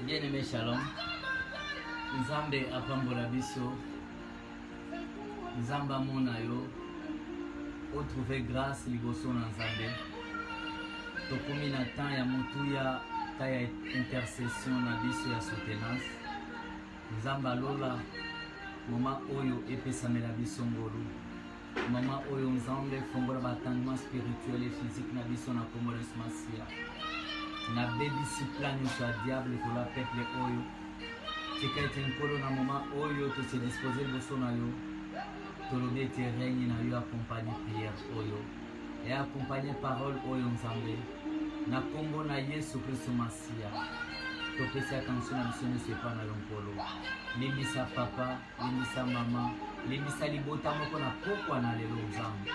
Bien-aimé, shalom. Nzambe apambola biso. Nzambe amona yo. Trouver grâce liboso na Nzambe. Tokomi na temps ya mutuya ta ya intercession na biso ya soutenance. Nzambe alola moma oyo epesamela biso ngolu. Mama oyo Nzambe fongola batendement spirituel et physique na biso na kombo Yesu Masia. Na bebisi plan nyonso ya diable kola peuple oyo tika ete nkolo na moma oyo tose dispose liboso na yo tolobi ete règne na yo accompagne prière oyo e accompagne parole oyo Nzambe na kombo na Yesu Kristo Masia topesi attention na biso nyonso epa na yo nkolo limbisa papa limbisa mama limbisa libota moko na pokwa na lelo Nzambe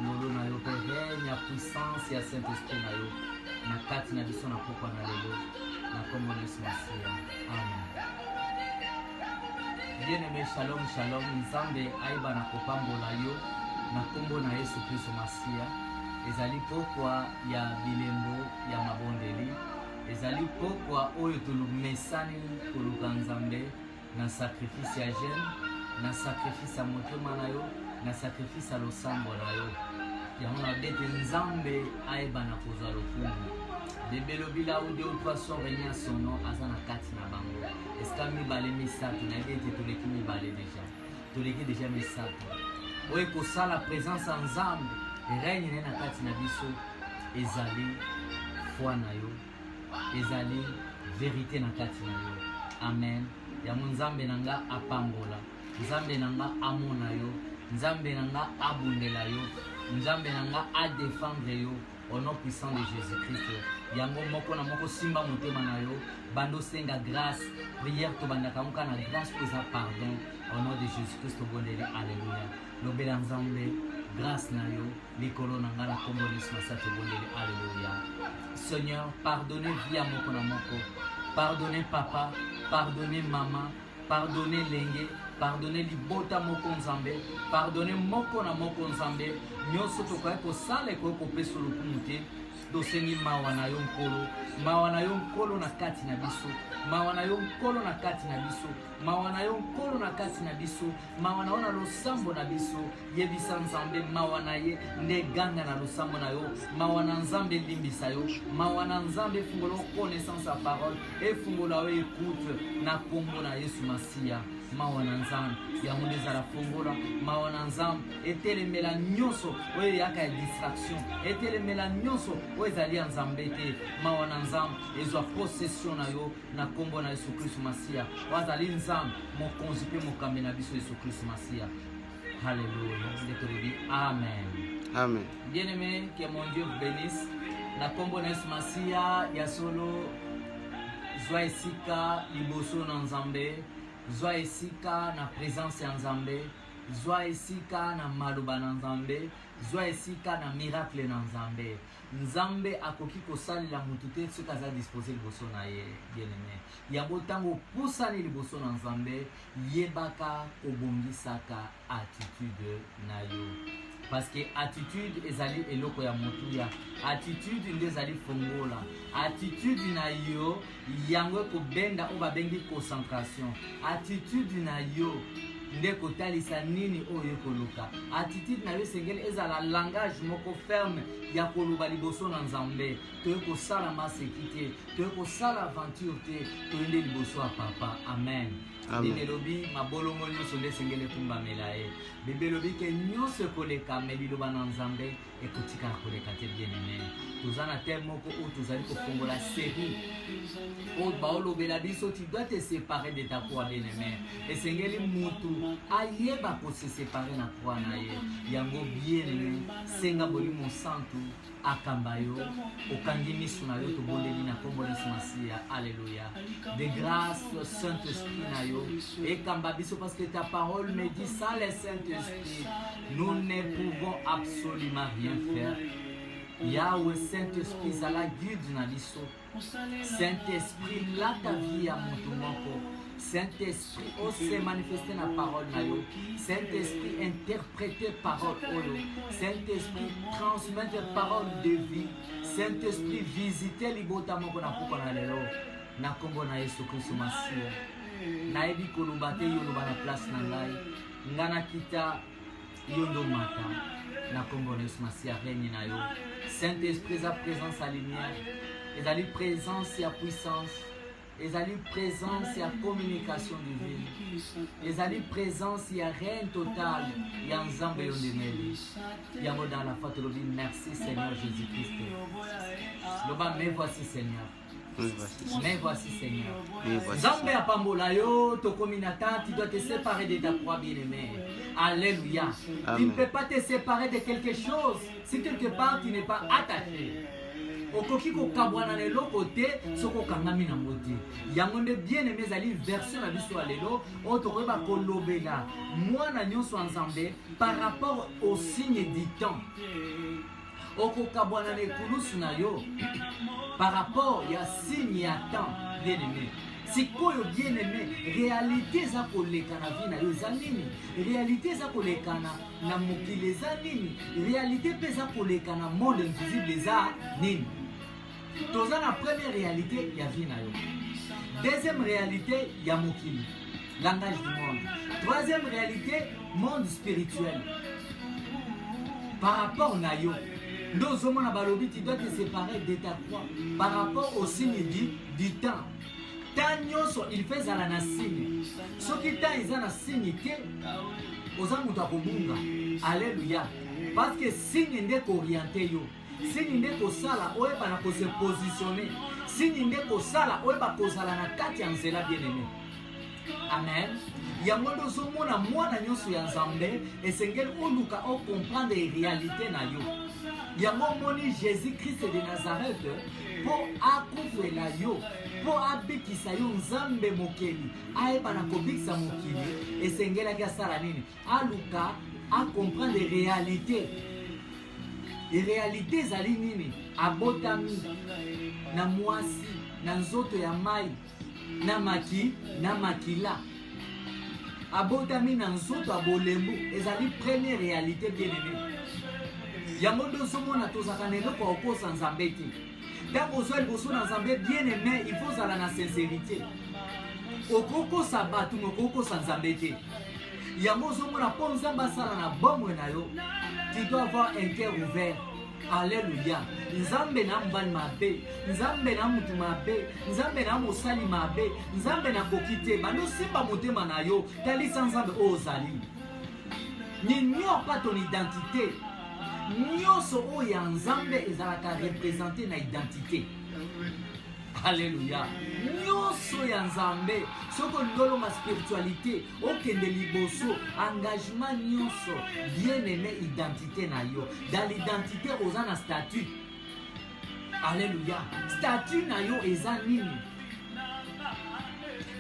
ngolo na yo pe règne ya puissance ya Saint-Esprit na yo na kati na biso na pokwa na lelo na kombo na Yesu Masia. Amen. Bien-aimé, shalom shalom. Nzambe aiba na kopambola yo na kombo na Yesu Kristo Masia. Ezali pokwa ya bilembo ya mabondeli. Ezali pokwa oyo tulumesani koluka Nzambe na sacrifice ya jeune, na sacrifice ya motema na yo, na sacrifice ya losambo na yo. Yango na bete Nzambe aiba na kozwa lokumu. Bebelobi là où 2 ou 3 sont réunis à son nom, aza na kati na bango. Est-ce que mibale misato na ete toleki mibale déjà. Toleki déjà misato. Oyo kosala présence en Nzambe, règne na kati na biso ezali foi na yo. Ezali vérité na kati na yo. Amen. Ya Nzambe nanga apambola. Nzambe nanga amona yo. Nzambe nanga abundela yo. Nzambe nanga a défendre yo au nom puissant de Jésus-Christ. Yango moko na moko simba motema na yo bando senga grâce prière to bandaka muka na grâce pour sa pardon au nom de Jésus-Christ bondeli. Alléluia. Lobela Nzambe grâce na yo likolo na ngala kombo Yesu Masia bondeli. Alléluia. Seigneur, pardonnez via moko na moko. Pardonnez papa, pardonnez maman, pardonnez lenge, pardonnez libota moko Nzambe, pardonnez moko na moko Nzambe, nyonso tokoya kosala ekoki kopesa lokumu te. Dosengi mawa na yo nkolo, mawa na yo nkolo na kati na biso, mawa na yo nkolo na kati na biso, mawa na yo nkolo na kati na biso, mawa na yo na losambo na biso, yebisa Nzambe mawa na ye nde ganga na losambo na yo, mawa na Nzambe limbisa yo, mawa na Nzambe fungola connaissance ya parole, efungola yo écoute na kombo na Yesu Masia. Mawa na Nzambe ya mondeza la fongola, mawa na Nzambe etelemela nyonso oyo yaka ya distraction, etelemela nyonso oyo ezali ya Nzambe te. Mawa na Nzambe ezwa possession na yo na kombo na Yesu Kristo Masia. Wazali Nzambe mokonzi pe mokambe na biso Yesu Kristo Masia. Alléluia. Ndetolobi amen. Amen. Bien-aimé, que mon Dieu vous bénisse. Na kombo na Yesu Masia ya solo zwa esika liboso na Nzambe. Zwa esika na présence ya Nzambe, zwa esika na maloba na Nzambe, zwa esika na miracle na Nzambe. Nzambe akoki kosalela mutu te soki aza disposé liboso na ye, bien-aimé. Yango ntango opusani liboso na Nzambe, yebaka kobongisaka attitude na yo. Parce que attitude ezali eloko ya motuya, attitude nde ezali fongola, attitude na yo yango kobenda o babengi concentration, attitude na yo nde kotalisa nini oyo koluka, attitude na yo sengeli ezala langage moko ferme ya koloba liboso na Nzambe, toye kosala maseki te, toye kosala aventure te, toyende liboso ya papa. Amen. Bibelobi mabolongo nyonso nde sengeli ekumbamela ye. Bibelobi ke nyonso ekoleka me liloba na Nzambe ekotika koleka te, bien-aimé. Toza na thème moko oyo tozali kofongola série oyo baolobela biso tu dois te séparer de ta croix, bien-aimé. Esengeli mutu ayeba kose séparer na croix na ye. Yango bien-aimé, senga bolimo santu akamba yo, okangi miso na yo tobondeli na kombo Yesu Masia. Alléluia. De grâce Saint-Esprit na yo ekamba biso parce que ta parole me dit sans le Saint-Esprit nous ne pouvons absolument rien faire. Yahweh Saint-Esprit zala guide na biso. Saint-Esprit la ta vie ya moto moko. Saint-Esprit ose manifester na parole na yo. Saint-Esprit interpréter parole oyo. Saint-Esprit transmettre parole de vie. Saint-Esprit visiter libota moko na poko na lelo. na kombo na Yesu Kristo Masia. Nayebi koloba te yo loba na place na ngai. Ngana kita yondo mata na kombo na Yesu Masia règne na yo. Saint-Esprit sa présence à lumière. Ezali présence et puissance. Ezali présence et communication divine. Ezali présence et règne total. Ya nzambe yo ndemeli. Yango dans la foi tolobi merci Seigneur Jésus-Christ. Loba me voici Seigneur. Mais voici Seigneur. Zambé à Pambola yo, Tokominata, tu dois te séparer de ta proie bien-aimée. Alléluia. Tu ne peux pas te séparer de quelque chose si quelque part tu n'es pas attaché. Okoki ko kabwana lelo côté soko kangami na moti. Yangonde bien-aimé zali version na biso alelo, otoko ba kolobela. Moi na nyonso ensemble par rapport au signe du temps. Okokabwana ne kulusu na yo par rapport ya signe ya temps bien-aimé. Sikoyo bien-aimé, réalité za koleka na vie na yo za nini? Réalité za koleka na mokili za nini? Réalité pe za koleka na monde invisible za nini? Toza la première réalité ya vie na yo. Deuxième réalité ya mokili, langage du monde. Troisième réalité, monde spirituel. Par rapport na yo, nous hommes na balobi, tu dois te séparer de ta croix par rapport au signe du temps. Tant il fait ça la signe. Ce qui temps ils ont la signe que aux amuta kobunga. Alléluia. Parce que signe n'est qu'orienté yo. Signe n'est qu'au sala oe ba na ko se positionner. Signe n'est qu'au sala oe ba ko sala na kati ya nzela bien-aimé. Amen. Yango dozomona mwana nyonso ya Nzambe esengeli oluka o comprendre réalité na yo. Yango moni Jésus-Christ de Nazareth po akufela yo, po abikisa yo Nzambe mokeli, ayeba na kobikisa mokili, esengeli asala nini? Aluka a comprendre réalité. Et réalité zali nini? Abotami na mwasi, na nzoto ya mai, na makila. Abotami na nzoto abolembu, ezali première réalité bien-aimée. Yango dozomona tozaka na eloko okosa Nzambe te. Ntango ozwa liboso na Nzambe bien-aimé, il faut zala na sincérité. Okokosa bato okokosa Nzambe te. Yango ozomona mpo Nzambe asala na bomoi na yo, tu dois avoir un cœur ouvert. Alléluia. Nzambe na mbali mabe, Nzambe na mutu mabe, Nzambe na mosali mabe, Nzambe na kokite, bando simba motema na yo, talisa Nzambe ozali. N'ignore pas ton identité. Nyonso oya Nzambe ezalaka représenter na identité. Alléluia. Nyonso ya Nzambe soko ndolo ma spiritualité okende liboso engagement nyonso bien-aimé identité na yo. Dans l'identité oza na statut. Alléluia. Statut na yo eza nini?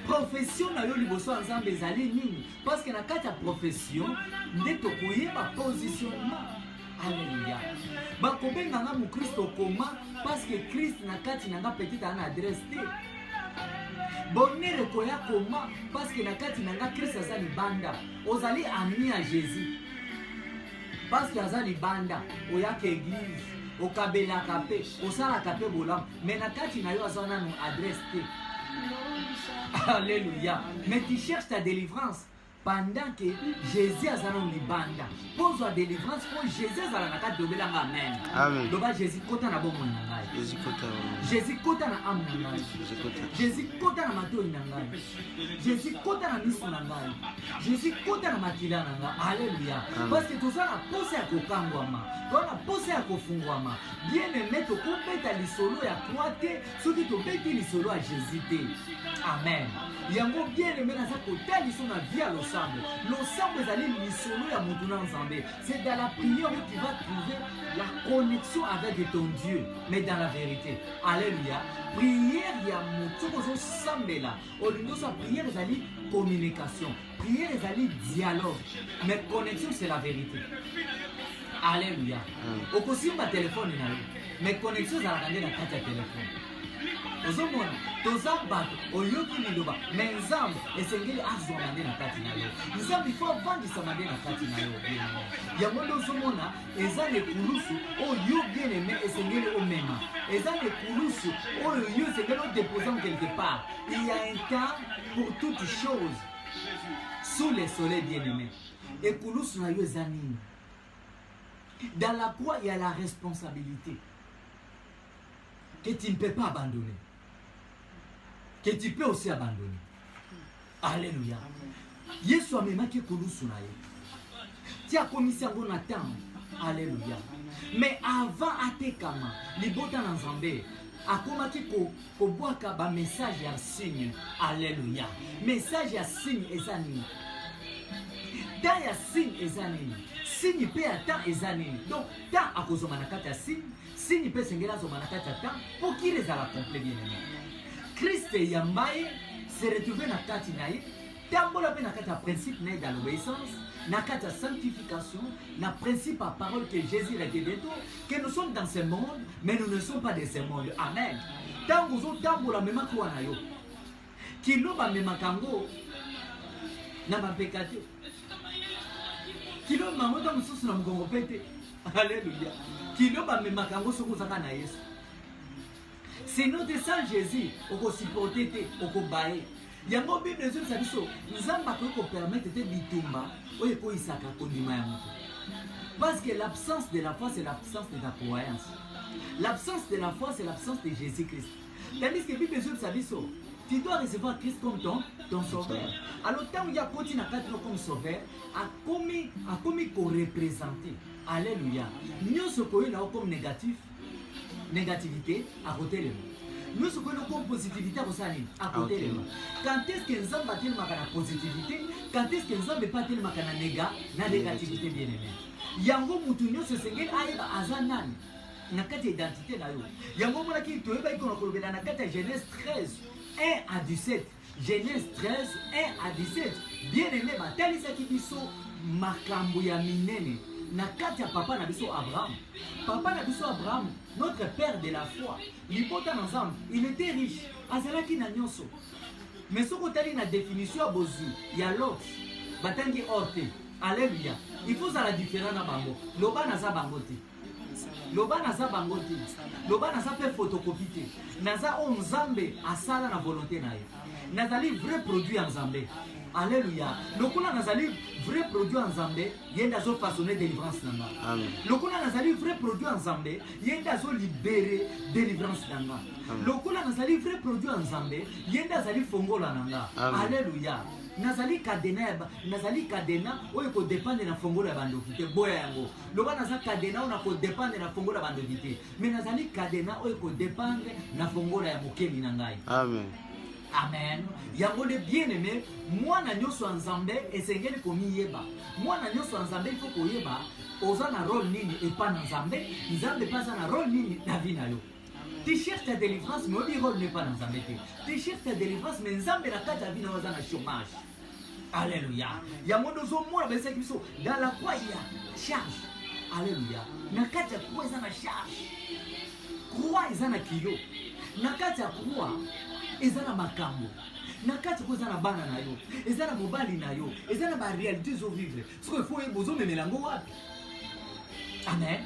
Profession na yo liboso Nzambe ezali nini? Parce que na kati ya profession nde tokoyeba positionnement. Alléluia. Bakobenga nga mu Kristo koma parce que Christ na kati nanga petite ana adresse te. Bonere koya koma parce que na kati nanga Christ azali banda. Ozali ami à Jésus. Parce que azali banda, oyaka église, okabela kape, osala kape bolam, mais na kati na yo azana no adresse te. Alléluia. Mais tu cherches ta délivrance. Pendant que Jésus a zalon libanda, pour la délivrance, pour Jésus a la carte de Belanga, amen. Amen. Loba Jésus kota na bon nangai. Jésus kota na am nangai. Jésus kota na mato nangai. Jésus kota na miso nangai. Jésus kota na makila nangai. Alléluia. Parce que tout ça na pose ya kokangwama, to na pose ya kofungwama. Bien aimé to kopeta lisolo ya croate, soki to beti lisolo à Jésus te. Amen. Yango bien aimé na sa kota lisolo na vie à l'ensemble. L'ensemble est allé l'isolo ya mutuna Nzambe. C'est dans la prière où tu vas trouver la connexion avec ton Dieu, mais dans la vérité. Alléluia. Prière ya mutuko sambela. Olingo sa prière est allé communication. Prière est allé dialogue. Mais connexion c'est la vérité. Alléluia. Okosimba téléphone na yo. Mais connexion za la kande na kati ya téléphone. ozomona toza bato oyoki liloba me nzambe esengeli azwama nde na kati na yo nzambe ifo avandisama nde na kati na yo bien-aimé yango nde ozomona eza lekulusu oyo bien-aimé esengeli omema eza lekulusu oyo yo esengeli odéposa quelque part il y a un temps pour toute chose sous le soleil bien-aimé ekulusu na yo eza nini dans la croix il y a la responsabilité que tu ne peux pas abandonner. Que tu peux aussi abandonner. Alléluia. Yesu amemaki kulusu na ye. Ti akomisi yango na ntango. Alléluia. Mais avant atekama, libota na Nzambe, akomaki kobwaka ba message ya signe. Alléluia. Message ya signe eza nini? Ta ya signe eza nini? Signe pe ya temps eza nini? Donc, temps akozoma na kati ya signe. Signe peut s'engagera sur Manakata pour qui les a la complet bien aimé. Christ et Yambaye se retrouver dans Kati Naï, Tambola Benakata principe naît dans l'obéissance, Nakata sanctification, na principe à parole que Jésus a dit que nous sommes dans ce monde, mais nous ne sommes pas de ce monde. Amen. Tambozo Tambola Mema Kouanayo, Kiloba Memakango, Nama Pekate, Kiloba Mamoda Moussous Namgongo Pete. Alléluia. C'est notre sang Jésus au supporter au cobaye. Il y a un mobile de Dieu, ça dit so. Nous avons pas pu permettre de bitumba ou eko isaka kondima ya moto. Parce que l'absence de la foi c'est l'absence de la croyance. L'absence de la foi c'est l'absence de Jésus-Christ. Tandis que Bible de Dieu, ça dit so. Tu dois recevoir Christ comme ton sauveur. Alors tant qu'il y a continué à être comme sauveur, a commis qu'on représenter. Alléluia. Nous ce qu'on a comme négatif, négativité à côté de nous. Nous ce qu'on a comme positivité à côté de nous. Quand est-ce que nous avons pas tellement de positivité, quand est-ce que nous avons pas tellement de négativité bien aimé. Yango mutunyo se sengel aiba azanan. Na kati identité na yo. Yango mona ki toyeba iko na kolobela na kati Genèse 13 1 à 17. Genèse 13 1 à 17. Bien aimé batalisa ki biso makambo ya minene. Na kati ya papa na biso Abraham. Papa na biso Abraham, notre père de la foi. L'hypothèse ensemble, il était riche. Azalaki na nyonso. Mais ce qu'on tali na définition à bozu, il y a l'autre. Batangi orte. Alléluia. Il faut ça la différence na bango. Loba na za bango te. Loba na za bango te. Loba na za pe photocopie te. Naza o nzambe asala na volonté na ye. Nazali vrai produit en Zambé. Alléluia. Lokuna nazali vrai produit en Zambé, yenda zo façonner délivrance nanga. Amen. Lokuna nazali vrai produit en Zambé, yenda zo libérer délivrance nanga. Lokuna nazali vrai produit en Zambé, yenda zali fongola nanga. Alléluia. Nazali kadena oyo ko dépendre na fongola ya bandoki te boya yango. Loba nazali kadena ona ko dépendre na fongola ya bandoki te. Mais nazali kadena oyo ko dépendre na fongola ya mokeli na ngai. Amen. Amen. Yango de bien-aimé, moi na nyoso nzambe esengeli komi yeba. Moi na nyoso nzambe il faut koyeba oza na rôle nini et pas na nzambe, nzambe pas na rôle nini na vie na yo. Tu cherches ta délivrance mais le rôle n'est pas dans nzambe te. Tu cherches ta délivrance mais nzambe na kati ya vie na oza na chômage. Alléluia. Yango dozo moi ba seki biso dans la croix il y a charge. Alléluia. Na kati ya croix eza na charge. Croix eza na kilo. Na kati ya croix ezana makambo nakati ko ezana bana na yo ezana mobali na yo ezana ba réalité zo vivre ce qu'il faut bozo memelango wapi. Amen.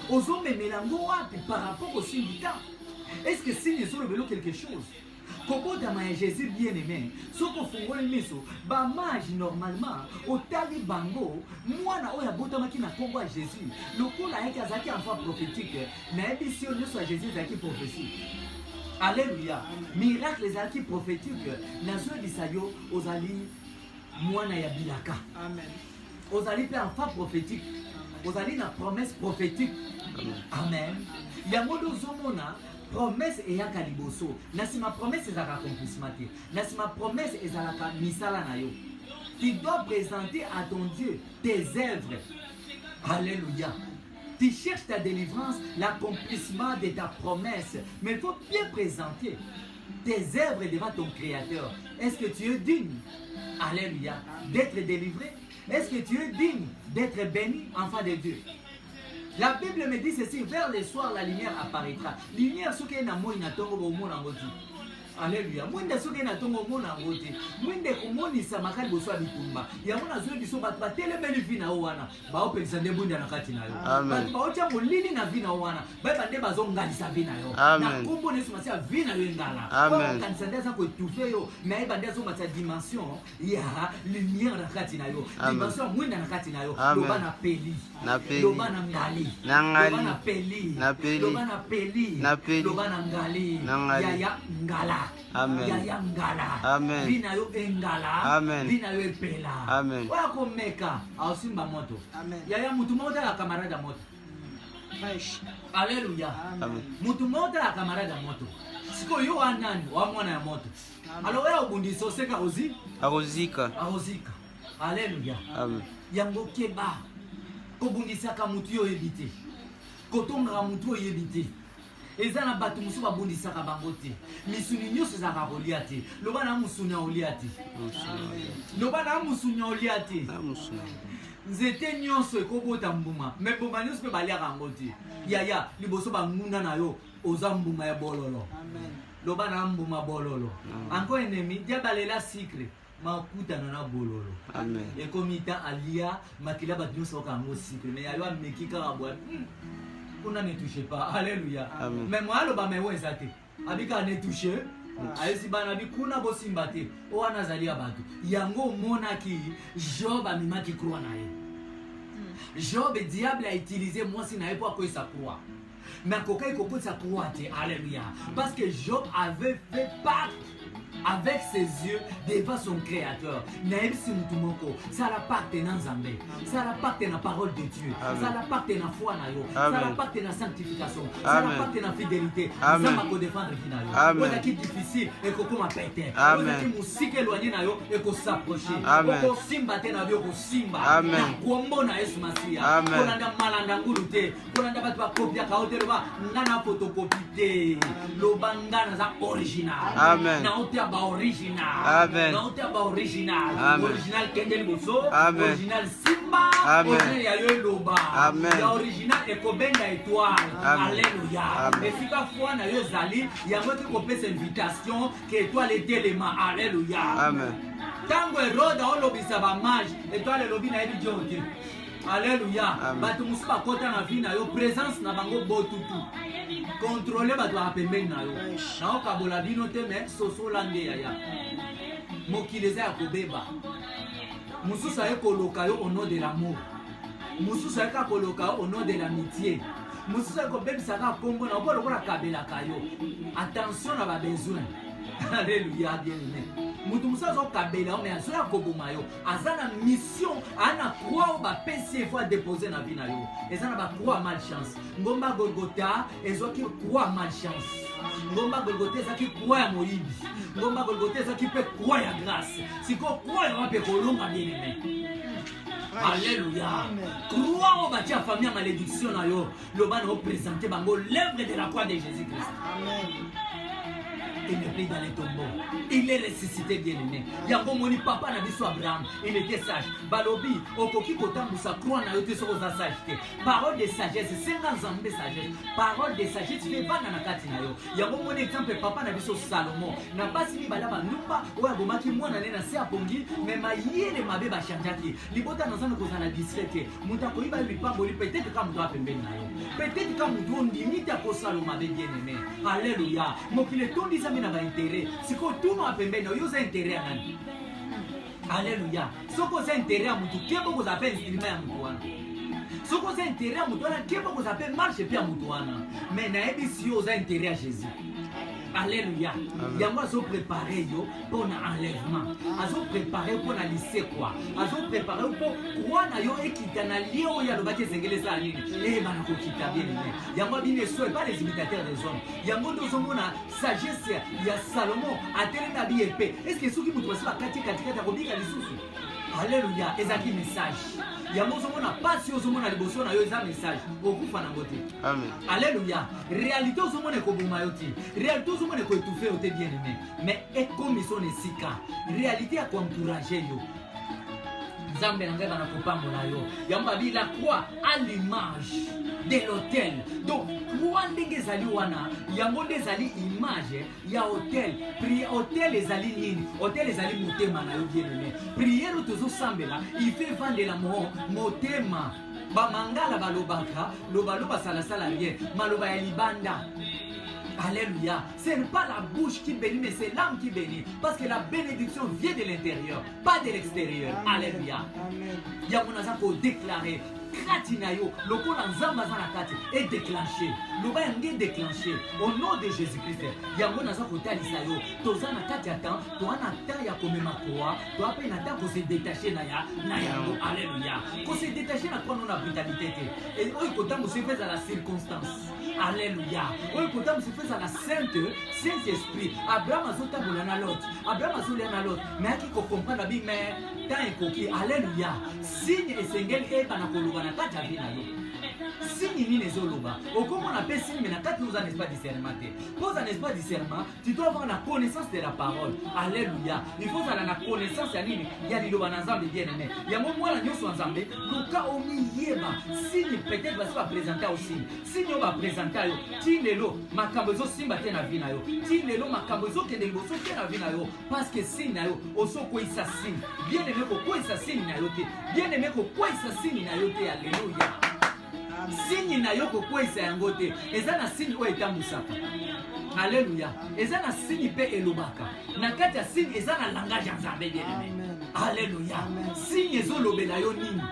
Ozo memelango wapi par rapport au signe du temps. Est-ce que signe sur le vélo quelque chose Koko dama ya Jésus bien aimé soko fungole miso ba mage normalement otali bango mwana oya botamaki na kombo ya Jésus lokola yake azaki enfant prophétique na édition de so Jésus azaki prophétie. Alléluia. Miracle les acquis prophétiques. Nazo disayo ozali mwana ya bilaka. Amen. Ozali pe enfant prophétique. Ozali na promesse prophétique. Amen. Yamodo zomona promesse eyaka liboso. Nasima promesse ezaka accomplissement. Nasima promesse ezalaka misala na yo. Tu dois présenter à ton Dieu tes œuvres. Alléluia. Tu cherches ta délivrance, l'accomplissement de ta promesse. Mais il faut bien présenter tes œuvres devant ton Créateur. Est-ce que tu es digne, alléluia, d'être délivré? Est-ce que tu es digne d'être béni, enfant de Dieu? La Bible me dit ceci, vers le soir la lumière apparaîtra. Lumière ce qui est dans moi inatongo au monde en Alléluia. Mwende soki na tongo mona ngote. Mwende kumonisa makali boswa bitumba. Ya mona zwe biso batele beli vina wana. Ba opelisa ndebunda na kati nayo. Amen. Ba ocha molili na vina wana. Ba bande bazongalisa vina yo. Amen. Na kombo nesu masia vina yo ngala. Amen. Ba kanisa ndeza ko tufe yo. Na bande zo matsa dimension ya lumière na kati nayo. Dimension mwenda na kati nayo. Loba na peli. Na peli. Loba na ngali. Na ngali. Loba na peli. Na peli. Loba na peli. Na peli. Loba na ngali. Na ngali. Ya ngala. Amen. Ya ngala. Amen. Vina yo engala. Amen. Vina yo epela. Amen. Wako meka ausimba moto. Amen. Ya mutu moja la kamarada moto. Alléluia. Amen. Mutu moja la kamarada moto. Siko yo anani wa mwana ya moto. Alors wewe ubundiso seka ozi? Arozika. Arozika. Alléluia. Amen. Yango keba. Kobundisaka mutu yo ebite. Kotonga mutu yo ebite. Eza na batu musu babundisaka bango te. Misuni nyonso ezaka kolia te. Loba na musuni olia te. Loba na musuni olia te. Nzete nyonso ekobota mbuma. Me mbuma nyonso pe baliaka yango te. Yaya liboso banguna na yo oza mbuma ya bololo. Amen. Loba na mbuma bololo. Encore ennemi diabalela secret. Makuta na bololo. Amen. Ekomita alia makila batu nyonso kango secret. Mais yayo amekika kabwa. On ne touche pas. Alléluia. Amen. Mais moi, le bamé ouais ça te. Abika ne touche. Aisi bana bi kuna bosimba te. O anazali abatu. Yango mona ki Job amima ki croix na ye. Job le diable a utilisé moi si na pour quoi ça croix. Mais coca il coco sa croix te. Alléluia. Parce que Job avait fait pacte avec ses yeux devant son créateur. Naebisi mutumoko, ça la pacte na Nzambe. Ça la pacte na parole de Dieu. Ça la pacte na foi na yo. Ça la pacte na sanctification. Ça la pacte na fidélité. Ça va ko défendre fina yo. Oza ki difficile et ko koma pete. Oza ki musike éloigné na yo et ko s'approcher. Ko simba te na yo ko simba. Amen. Kombo na Yesu Masia. Amen. Kolanda malanda ngulu te. Kolanda batu ba kopia ka hotel ba ngana photocopie te. Lobanga za original. Amen. Na hotel original. Amen. Non, tu as original. Amen. Original Kendel Bosso. Amen. Original Simba. Amen. Original Yayo Loba. Amen. Ya original Ekobenga Étoile. Amen. Alléluia. Amen. Et si pas foi na yo zali, ya moi qui copie cette invitation que étoile est élément. Alléluia. Amen. Tango Hérode a lobisa ba mage, étoile lobi na yebi Dieu. Alléluia. Batu musuba kota na vie na yo présence na bango botutu. Contrôler batu a pembeni na yo. Na okabola bino te mais soso lande yaya. Mokileza ya kobeba. Mususa ekoloka yo au nom de l'amour. Mususa ekoloka yo au nom de l'amitié. Mususa ekobebisa ka kombo na okolo kola kabela kayo. Attention na ba besoin. Alléluia, bien aimé. Mutu musa zo kabela mais azo ya koboma yo. Azana mission, ana croix ba PC fois déposer na vie na yo. Ezana ba croix malchance. Ngomba Golgotha ezoki croix malchance. Ngomba Golgotha ezaki croix ya moyibi. Ngomba Golgotha ezaki pe croix ya grâce. Siko croix ya pe kolonga bien aimé. Alléluia. Croix au bâti à famille à malédiction na yo. Le ban représenter bango l'œuvre de la croix de Jésus-Christ. Amen. Il n'est plus dans les tombeaux. Il est ressuscité, bien-aimé. Yango moni papa na biso Abraham, il était sage. Balobi, okoki kotambu sa croix na yote so za sagesse. Parole de sagesse, 50 ans de sagesse. Parole de sagesse fait bana na kati na yo. Yango moni exemple papa na biso Salomon. Na basi ni bala banumba, oya bomaki mwana nena se apongi, mais mayele mabe ba chanjaki. Libota na zana kozana discret. Muta ko iba lipambo li peut-être ka muto apembeni na yo. Peut-être ka muto ndimite ko Salomon bien-aimé. Alléluia. Mokile tondi na ba intérêt siko tuno apembeni yo za intérêt nani. Alléluia. Soko za intérêt à mutu kebo ko za pe instrument ya mutu wana. Soko za intérêt à mutu wana kebo ko za pe marche pia mutu wana. Mais na ebi si yo za intérêt à Jésus. Alléluia. Yango azo préparer yo pour un enlèvement. Azo préparer pour un lycée quoi. Azo préparer pour croire na yo ekita na lio ya lobaki zengele za nini. Eh bana ko kita bien aimé. Yango bien sûr pas les imitateurs des hommes. Yango dozo na sagesse ya Salomon atele na bi épée. Est-ce que soki mutu basi bakati katika kobika lisusu? Alléluia. Ezaki message. Yango zomona pasi ozomona liboso na yo eza message. Okufa na ngote. Amen. Alléluia. Réalité ozomona ekoboma yo te. Réalité ozomona ekoétouffer yo te bien aimé. Mais ekomi son esika. Réalité ya koencourager yo. Nzambe na ngai bana kopambola yo. Yamba bi la croix à l'image de l'autel. Donc croix ndenge ezali wana, yango nde ezali image ya hôtel. Prière hôtel ezali nini? Hôtel ezali motema na yo bien-aimé. Prière tozo sambela, il fait vendre la motema. Ba mangala balobaka, lobaloba sala rien, maloba ya libanda. Alléluia. Ce n'est pas la bouche qui bénit, mais c'est l'âme qui bénit. Parce que la bénédiction vient de l'intérieur, pas de l'extérieur. Alléluia. Yamonaza ko déclarer. Kratinayo, le coup d'Anzamazana Kati est déclenché. Le bain est déclenché. Au nom de Jésus-Christ, Yango Naza Kotalisayo, Tozana Kati attend, toi n'attends ya comme ma croix, toi peine attend qu'on se détache Naya, Nayango, Alléluia. Qu'on se détache na quoi non la brutalité. Et oi kotam se fait à la circonstance. Alléluia. Oi kotam se fait à la Saint-Esprit. Abraham azota bolana l'autre. Abraham azolana l'autre. Mais qui comprend la Bible, mais tant et coquille. Alléluia. Signe et sengel et banakoloba. Signe nini ezoloba. Comment on appelle signe, mais na kati nous n'est pas discernement. Pose un espace discernement, tu dois avoir la connaissance de la parole. Alléluia. Il faut avoir la connaissance ya nini ya liloba na Nzambe bien-aimé. Ya mwana nyonso Nzambe, luka omiyeba. Signe peut-être va se présenter aussi. Signe va présenter yo. Tinelo makambo zo simba te na vie na yo. Tinelo makambo zo kende liboso te na vie na yo parce que signe na yo osoko isa signe. Bien-aimé ko ko isa signe na yo te. Bien-aimé ko ko isa signe na yo te. Alléluia. Signe na yo kokwesa yango te. Eza na signe oyo etambusaka. Alléluia. Eza na signe pe elobaka. Na kati ya signe eza na langage ya Nzambe bien-aimé. Alléluia. Signe ezolobela yo nini?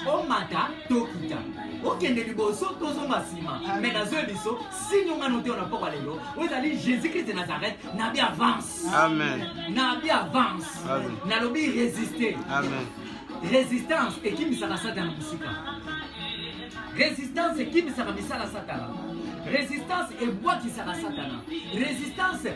Omata tokita. Okende liboso tozonga sima. Mais nazo biso signe ngano te ona poko lelo. Ozali Jésus-Christ de Nazareth na bi avance. Amen. Na bi avance. Amen. Na lobi résister. Amen. Résistance et qui misaka Satan musika. Résistance et qui misaka misala Satan. Résistance et bois qui sera Satan. Résistance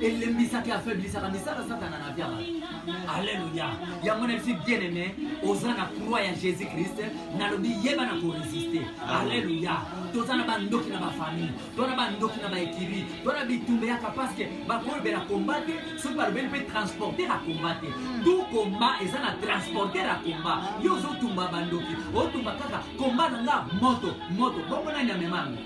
et le misaka affaiblissera misala Satan na vie. Alléluia. Ya mon fils bien-aimé, osana croix ya Jésus-Christ, na lobi yeba na ko résister. Alléluia. Tozana bandoki na ba famille, tona bandoki na ba équipe, tona bitumbe ya parce que ba ko be la combattre, ce ba be peut transporter à combattre. Tout combat ezana transporter à combat. Yo zo tumba bandoki, o tumba kaka combat nga moto, bongo na nyamemanga.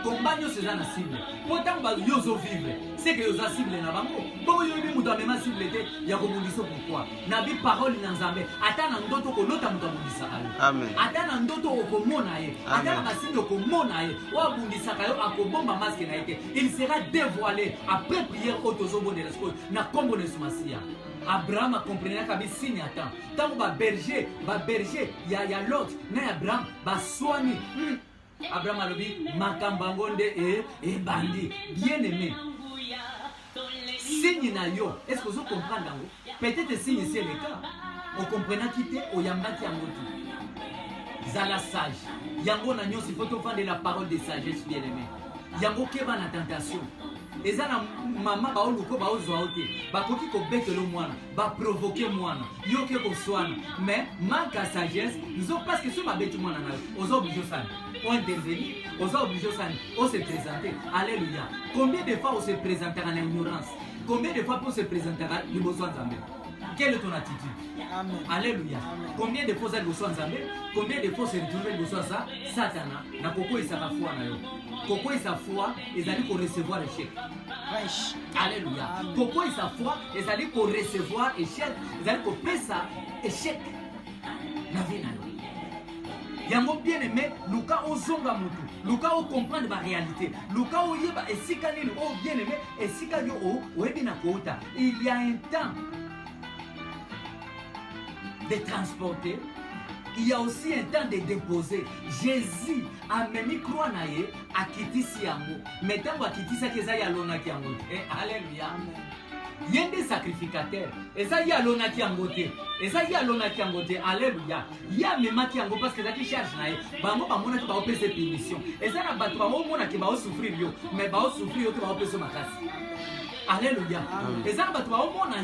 Combat yo seza na cible. Pourtant ba yo zo vivre. C'est que yo za cible na bango. Bongo yo bi muto amema cible te ya ko mundiso pourquoi? Na bi parole na Nzambe. Ata na ndoto ko lota muto mundisa kayo. Amen. Ata na ndoto ko mona ye. Ata na basino ko mona ye. Wa mundisa kayo akobomba masque na yeke. Il sera dévoilé après prière autozo bonela sko na kombo ne sumasia. Abraham a compris que signe attend. Tant ba berger ya l'autre. Na Abraham ba soigner. Abraham a dit makambangonde et bandi. Bien aimé. Signe na yo. Est-ce que vous comprenez? Peut-être signe c'est le cas. On comprend quitter au yambaki yangotu. Zala sage. Yango na nyo, il faut te la parole de sagesse bien aimé. Yango keba na tentation. Ezana mama ba oluko ba ozwa ote. Ba koki ko betelo mwana, ba provoquer mwana. Yo ke ko swana. Mais manque à sagesse, ils ont parce que ce ba beti mwana na. Ozo obligé ça. On intervenir, ozo obligé ça. On se présenter. Alléluia. Combien de fois on se présente en ignorance? Combien de fois on se présente en liboso Nzambe? Quelle est ton attitude? Amen. Alléluia. Amen. Combien de fois ça liboso Nzambe? Combien de fois se retourner liboso ça? Satana. Na koko isaka foi na yo. Koko isa foi, ezali ko recevoir échec. Alléluia. Koko isa foi, ezali ko recevoir échec, ezali ko pesa échec. Na vie na yo. Yango bien aimé, luka ozonga mutu, luka o comprendre la réalité, luka o yeba esika nini o bien aimé, esika yo o ebi na kota. Il y a un temps de transporter. Il y a aussi un temps de déposer. Jésus a mis croix naye a kitisi yango. Mais tant que kitisa keza ya lona ki yango. Alléluia. Yende sacrificateur. Et ça y a lona ki yango te. Et ça y a lona ki yango te. Alléluia. Ya mema ki yango parce que ça qui charge naye. Bango ba mona ki ba opese permission. Et ça na batwa o mona ki ba o souffrir yo. Mais ba o souffrir yo to ba opese makasi. Alléluia. Et ça, tu vas au monde,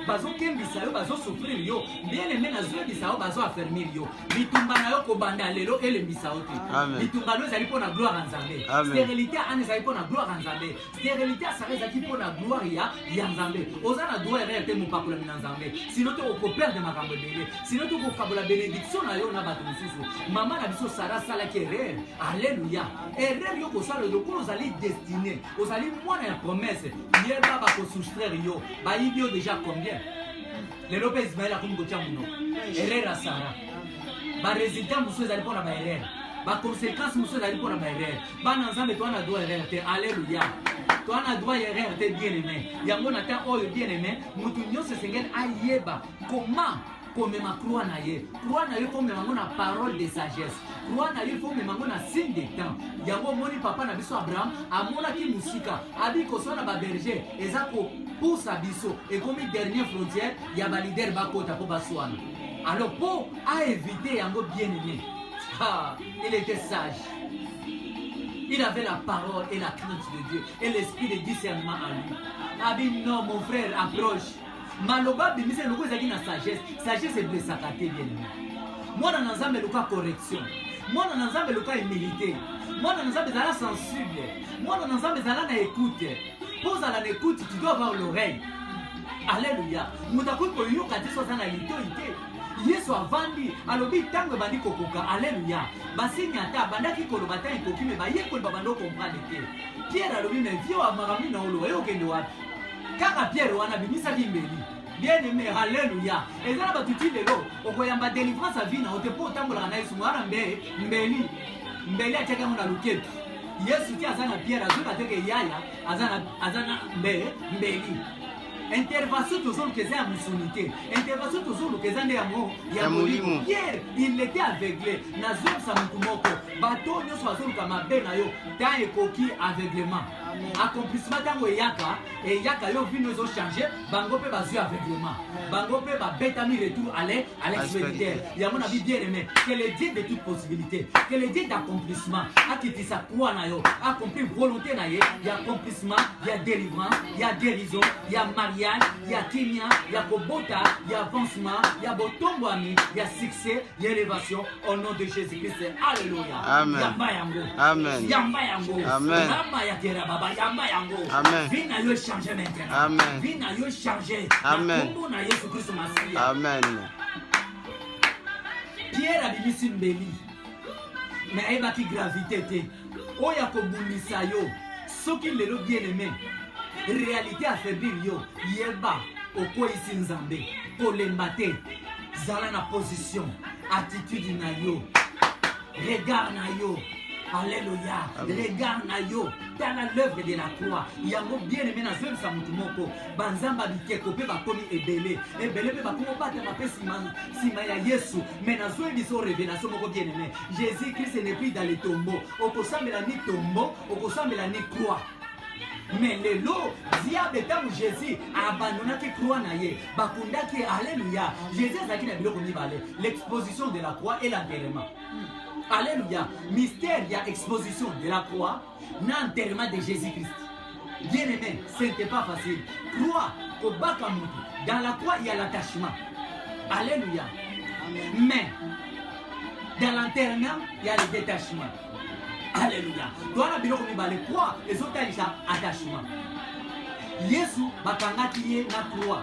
bazo kembisa yo, bazo souffrir yo. Bien aimé na zwe bisao, bazo affermir yo. Bitumba na yo ko banda lelo ele bisao te. Bitumba lo zali pour la gloire en Nzambe. Stérilité ane zali pour la gloire en Nzambe. Stérilité ça zali pour la gloire ya Nzambe. Ozana doit réalité mon pakula na Nzambe. Sinon tu ko perdre makambo belé. Sinon tu ko kabola bénédiction na yo na bato mususu. Maman na biso Sarah sala ki erreur. Alléluia. Erreur yo ko sala le ko ozali destiné. Ozali mwana ya promesse. Yeba ba ko soustraire yo. Ba yo déjà combien? Les Lopez Ismaël a comme côté mon erreur à Sarah. Ba résultat mususu zali pour na ba erreur. Ba conséquence mususu zali pour na ba erreur. Ba na Nzambe toi na droit erreur te. Alléluia. Toi na droit erreur te bien aimé. Yango na ta oyo bien aimé. Mutu nyonso sengel ayeba comment comme ma croix na ye faut me mango na parole de sagesse, croix na ye faut me mango na signe de temps. Yango moni papa na biso Abraham amona ki musika abi ko so na ba berger ezako pour sa biso et comme dernière frontière ya ba leader ba kota po baswana. Alors pour à éviter yango bien aimé, il était sage, il avait la parole et la crainte de Dieu et l'esprit de discernement en lui. Abi non mon frère approche. Maloba bimise loko ezaki na sagesse. Sagesse est blessakate bien aimé. Moi dans Nzambe loka correction. Moi dans Nzambe loka humilité. Moi dans Nzambe zala sensible. Moi dans Nzambe zala na écoute. Pose à la écoute, tu dois avoir l'oreille. Alléluia. Mutakoy ko yoka tiso sana litoité. Yesu avandi alobi tango bandi kokoka. Alléluia. Basi nyata bandaki koloba ta ikoki me ba yekol babando comprendre te. Pierre alobi me vio amarami na olo e okende wapi. Kaka Pierre wana bimisa kimbeli. Bien aimé, alléluia. Et là ba tuti lelo, okoyamba délivrance à vie na otepo tambola na Yesu mwana mbeli. Mbeli ateka mona luketu. Yesu ti azana Pierre azuka teke yaya, azana mbeli. Intervention toujours que c'est à musonité. Intervention toujours que c'est à molimo. Pierre, il était aveuglé. Nazem samukumoko. Bateau nyo soazolu kama bena yo. Ta ekoki aveuglement. Accomplissement tango yaka yo vino zo changer. Bango pe bazu aveuglement. Bango pe ba betami retour à l'expéditeur. Yamona bi bien aimé. Que le Dieu de toute possibilité. Que le Dieu d'accomplissement. Akiti sa croix na yo. Accomplir volonté na ye. Y a accomplissement, y a délivrance, y a guérison, y a mariage. Il y a Kenya, il y a Kobota, il y a avancement, il y a Botombwami, il y a succès, il y a élévation au nom de Jésus-Christ. Alléluia. Amen. Amen. Amen. Amen. Vina yo changer maintenant. Amen. Vina yo changer. Amen. Amen. Pierre a bimisi mbeli. Mais elle va qui gravité te. Oya kobundisa yo. Soki lelo bien aimé. Réalité affaiblir yo yeba oko isi Nzambe kolemba te zala na position attitude na yo regard na yo. Alléluia. Regard na yo dans l'œuvre de la croix. Yango bien aimé na zem sa mutu moko banzamba bikeko pe bakomi ebele pe bakomo bata ma pe sima ya Yesu mais na zo biso révélation moko bien aimé. Jésus Christ n'est plus dans les tombeaux. Okosambela ni tombeau, okosambela ni croix. Mais le lot, diable tant Jésus a abandonné la croix naïe, bakundaki alléluia. Jésus a dit l'exposition de la croix et l'enterrement. Alléluia. Mystère, il y a exposition de la croix, l'enterrement de Jésus-Christ. Bien aimé, ce n'était pas facile. Croix, au bakamutu, dans la croix il y a l'attachement. Alléluia. Mais dans l'enterrement il y a le détachement. Alléluia. Toi la biloko mibale croix ezotalisha attachement. Yesu bakangaki ye na croix.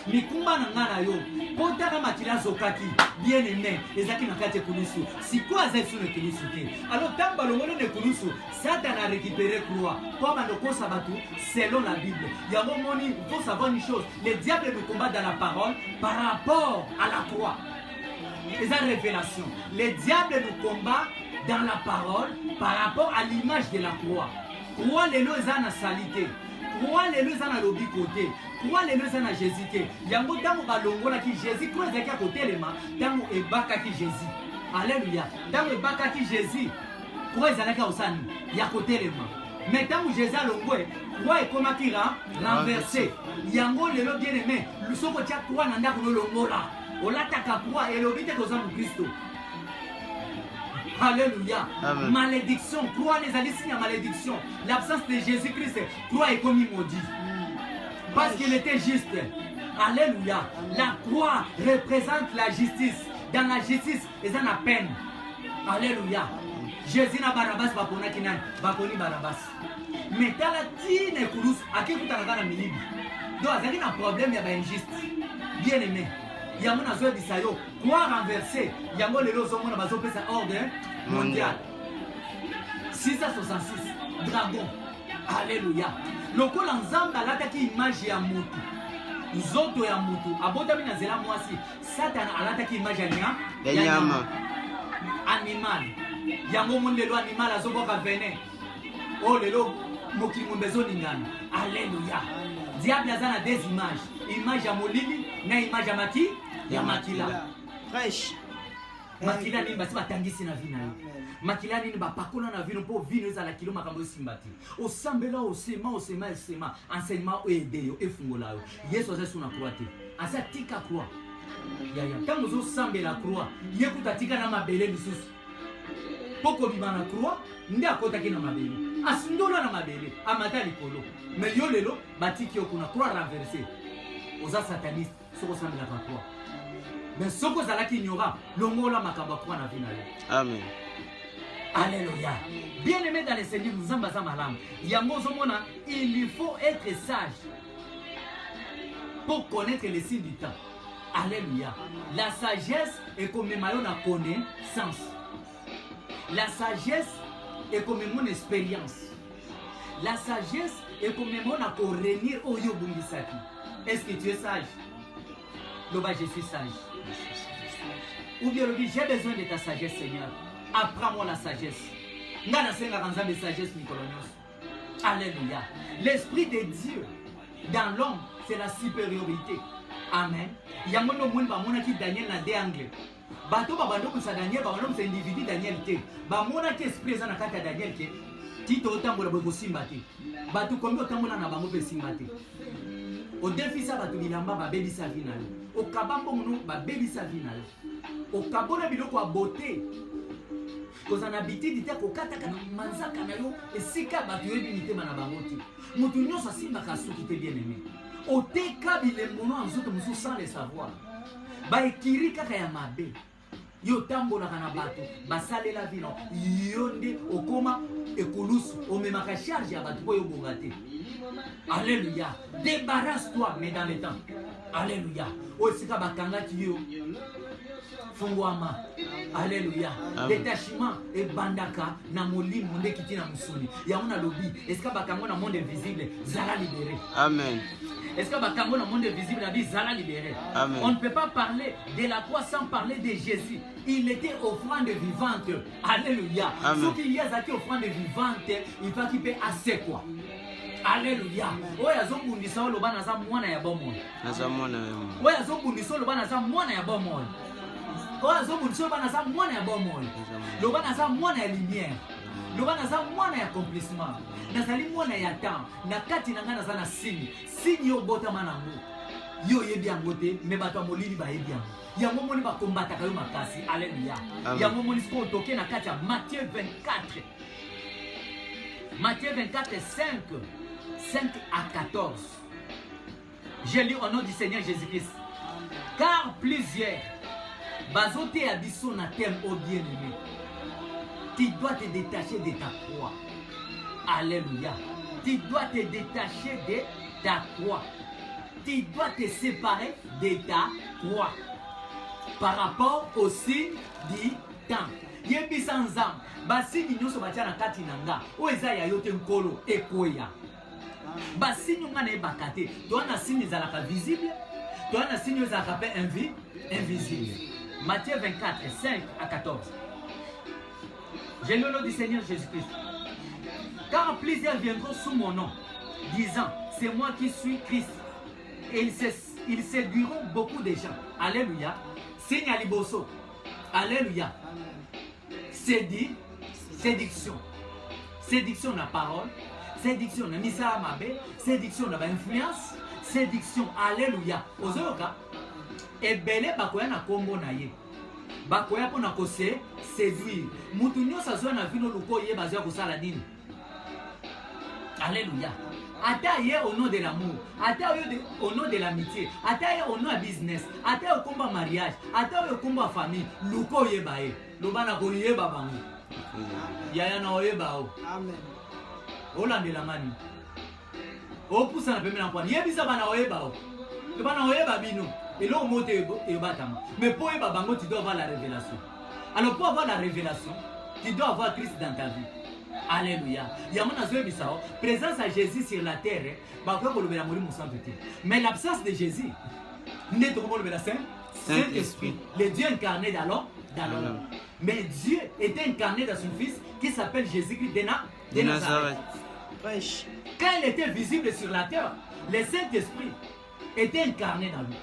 Mikumba na ngana yo. Potana matila zokaki bien aimé ezaki na kati kulusu. Sikwa zesu ne kulusu te. Alors tamba longolo ne kulusu, Satan a récupéré croix. Pour bandoko sabatu selon la Bible. Yango moni, il faut savoir une chose, le diable nous combat dans la parole par rapport à la croix. C'est une révélation. Le diable nous combat dans la parole par rapport à l'image de la croix. Croix les lois en salité. Croix les lois en lobby côté. Croix les lois en Jésus. Yango tango balongola ki Jésus croix zaki à côté les mains. Tango ebaka ki Jésus. Alléluia. Tango ebaka ki Jésus. Croix zaki à osani. Ya côté les mains. Mais tango Jésus alongwe. Croix est comme qui renversé. Yango les lois bien aimé. Le soko tia croix nanda ko longola. Olataka croix et lobby te koza mu Christo. Alléluia. Amen. Malédiction. Croix les alliés signe à malédiction. L'absence de Jésus-Christ. Croix est comme maudit. Parce qu'il était juste. Alléluia. La croix représente la justice. Dans la justice, ils ont la peine. Alléluia. Jésus n'a Barabbas, Bakona Kinan, Bakoni Barabbas. Mais dans la tine Koulous, à qui vous t'en avez mis? Donc, il y a un problème, il y a un injuste. Bien aimé. Il y a un azou d'Isayo. Quoi renverser? Il y a un ordre mondial. 666. Dragon. Alléluia. Le col ensemble a l'attaqué image ya mutu. Zoto ya mutu. Abota mina zela mwasi. Satan a l'attaqué image ya nyama. Animal. Yango monde lelo animal azoboka venin. Oh lelo mokili mbezo ningana. Alléluia. Diable a des images. Image ya molili na image ya maki ya makila. Fresh. Makila ni basi batangisi na vina yo. Makila ni bapakola na vino po vino za la kilo makambo simbati. Osambela osema enseignement oede yo efungola yo. Yesu azesu na croix te. Asa tika croix. Ya tango zo sambela croix. Yekuta tika na mabele lisusu. Poko bimana croix ndi akota kina mabele. Asindola na mabele amata likolo. Mais yo lelo batiki yo kuna croix renversée. Oza sataniste soko sambela ka croix. Mais ce que ça qui ignorant, le mot là makamba kwa na vina. Amen. Alléluia. Bien aimé dans les Seigneur, nous sommes malam. Il faut être sage pour connaître les signes du temps. Alléluia. La sagesse est comme maillon à connaissance. La sagesse est comme mon expérience. La sagesse est comme mon à réunir au yobungisaki. Est-ce que tu es sage? Loba, je suis sage. Ou bien j'ai besoin de ta sagesse, Seigneur. Apprends-moi la sagesse. Ngana senga kanza de sagesse Nicolonios. Alléluia. L'esprit de Dieu dans l'homme, c'est la supériorité. Amen. Yamono moun ba mona ki Daniel na de angle. Bato ba bando kusa Daniel ba bando kusa individu Daniel te. Ba mona ki esprit za na kata Daniel ke. Tito otambola bo simba te. Bato kombi otambola na bango pe simba te. Au défi ça va tout bilamba ba bebi sa vina yo. Au kabambo muno ba bebi sa vina yo. Au kabona biloko a beauté. Koza na biti dite ko kata kana manzaka na yo esika ba to yebi nite bana bango te. Mutu nyoso simba ka suki te bien aimé. Au te kabile mono anzoto musu sans le savoir. Ba ekiri kaka ya mabe. Yo tambola kana bato basalela vino yonde okoma ekolusu omemaka charge ya bato ko yo bongate. Alléluia. Débarrasse-toi, mais dans le temps. Alléluia. Osika bakanga tiyo. Fungwama. Alléluia. Détachement et bandaka na molimo nde kiti na musuni. Ya una lobi. Est-ce que bakango na monde invisible zala libéré? Amen. Est-ce que bakango na monde invisible a dit zala libéré? Amen. On ne peut pas parler de la croix sans parler de Jésus. Il était offrande vivante. Alléluia. Ce qu'il y a zaki offrande vivante, il va qu'il peut assez quoi. Alléluia. Oya zobundisa oloba na za mwana ya bomoi. Na za mwana ya bomoi. Oya zobundisa oloba na za mwana ya bomoi. Oya zobundisa oloba na za mwana ya bomoi. Loba na za mwana ya lumière. Loba na za mwana ya accomplissement. Nazali mwana ya temps. Na kati na ngana za na signe. Signe yo botama na ngo. Yo yebi yango te, me bato molili ba yebi yango. Yango moni ba kombata kayo makasi. Alléluia. Yango moni sko toke na kati ya Matthieu 24. Matthieu 24 5 à 14. Je lis au nom du Seigneur Jésus-Christ. Car plusieurs bazote abisso na terme au bien-aimé. Tu dois te détacher de ta croix. Alléluia. Tu dois te détacher de ta croix. Tu dois te séparer de ta croix. Par rapport au signe du temps. Yebi sans âme. Basini nyoso batia na kati nanga. O eza ya yote nkolo ekoya. Basini ngana ebakate. Toi na signe zalaka visible. Toi na signe zalaka pe invisible. Matthieu 24, 5 à 14. J'ai le nom du Seigneur Jésus-Christ. Car plusieurs viendront sous mon nom, disant, c'est moi qui suis Christ. Et ils séduiront beaucoup de gens. Alléluia. Signe à liboso. Alléluia. Séduction. Séduction na parole. Séduction na misa mabe. Séduction na influence. Séduction. Alléluia. Ozoka. Ebele bakoya na kombo na ye. Bakoya pona ko se séduire. Mutu nyosa zo na vino luko ye bazwa ko sala nini. Alléluia. Ataye au nom de l'amour, ataye au nom de l'amitié, ataye au nom du business, ataye au combat mariage, ataye au combat famille. Luko yebae, lobana ko yeba bango. Yaya na oyeba o. Amen. Olande la mani. O pousa na pemela kwa. Yebisa bana oyeba o. Lobana oyeba bino. Et là, on monte et batama. Mais pour yeba bango, tu dois avoir la révélation. Alors pour avoir la révélation, tu dois avoir Christ dans ta vie. Alléluia. Présence à Jésus sur la terre, mais l'absence de Jésus, Saint-Esprit, le Dieu incarné dans l'homme. Mais Dieu était incarné dans son Fils qui s'appelle Jésus-Christ de Nazareth. Quand il était visible sur la terre, le Saint-Esprit était incarné dans lui.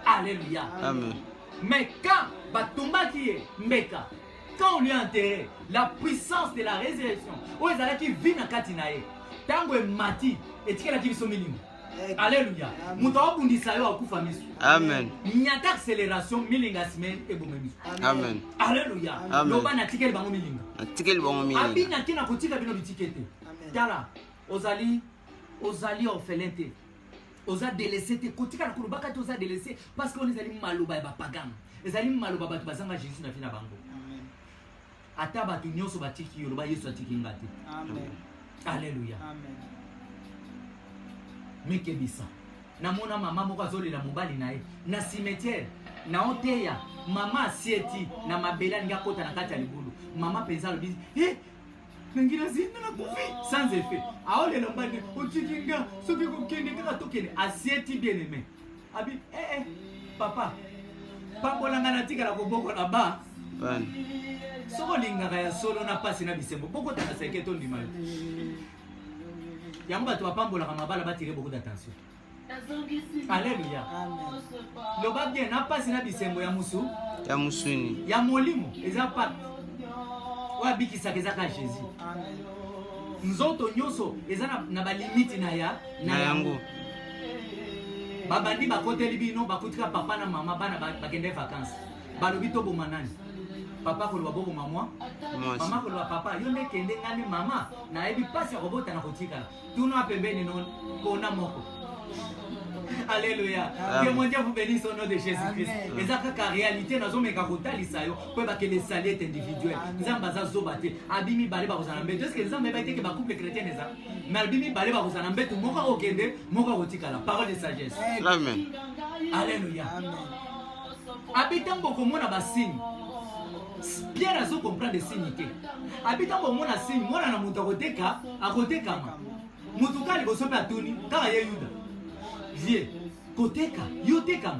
Alléluia. Amen. Mais quand Batumba qui est Meka, quand on lui a enterré, la puissance de la résurrection, où ils allaient qui vit dans Katinae, tango et mati, et qui est qui sont milimu. Alléluia. Moutawa bundisayo akufa misu. Amen. Nyata accélération milingasmen et bomemisu. Amen. Alléluia. Loba na tikel bango milinga. Tikel bango milinga. Abi na kina kotika bino bitikete. Tala, ozali orphelin. Oza délaissé te kotika na kulubaka te oza délaissé parce qu'on les ali maluba ba pagano. Les ali maluba ba bazanga Jésus na fina bango. Ata batu nyonso batiki yoloba Yesu atiki ngate. Amen. Alléluia. Amen. Mekebisa. Namona mama moko azolela mobali nae na cimetière na oteya mama asieti na mabela nga kota na kati ya libulu. Mama penza lobi ngina zina na kufi sans effet. Aolela mbani otikinga soki ko kende ka tokene asieti bien aimé. Abi papa. Pambola ngana tika la koboko na ba. Bani. Soko lingaka ya solo na pasi na bisembo boko tana seketo ndima yo yango bato bapambola mabala batire beaucoup d'attention. Alléluia. Amen. Loba bien na pasi na bisembo ya musu ya musuni ya molimo eza pa wa bikisa kezaka Jésus. Amen. Nzoto nyoso eza na ba limite na yango babandi bakoteli bino bakutika papa na mama bana bakende vacances balobi to bomanani. Papa ko lobo mama mama ko loba papa yo ndekende ngani mama na ebi pasi ya kobota na kotika tuno apembeni non kona moko. Alléluia. Que mon Dieu vous bénisse au nom de Jésus-Christ. Et ça que réalité nazo meka kotalisa yo po ba que les salaires individuels nzamba za zobate abimi bale ba kozana mbeto. Est-ce que nzamba ba été que ba couple chrétien eza mais abimi bale ba kozana mbeto moko okende moko kotika la parole de sagesse. Amen. Alléluia. Amen. Habitant beaucoup mona ba signe Pierre a comprendre des signes. Habitant au monde à signe, moi na mutu akoteka ma. Mutu kali bosope atuni, kaka ye Yuda. Vie, koteka, yoteka.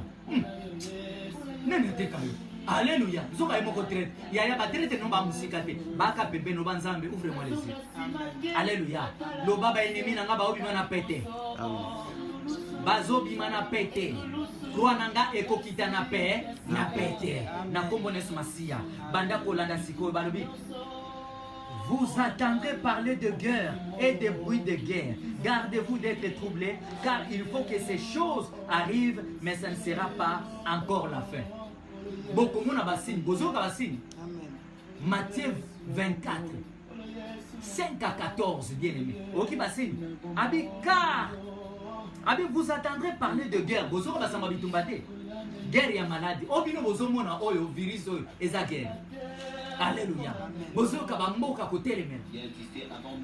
Nani teka yo. Alléluia. Zoka yemo kotrete. Ya ba traite no ba musika te. Baka pepe no banzambe, ouvre-moi les yeux. Alléluia. Lo baba ennemi na nga ba obi na pete. Bazo bimana pete. Kwananga ekokita na pe na pete na kombones masia banda kolanda siko balobi. Vous entendrez parler de guerre et de bruits de guerre. Gardez-vous d'être troublés car il faut que ces choses arrivent mais ça ne sera pas encore la fin. Beaucoup mona basine bozoka basine. Amen. Matthieu 24 5 à 14 bien aimé. OK basine. Abi car vous attendrez parler de guerre. Vous aurez basama bitumbate. Guerre ya maladie. Obino bozo mona oyo virus oyo eza guerre. Alléluia. Bozo ka bamboka kotelemela.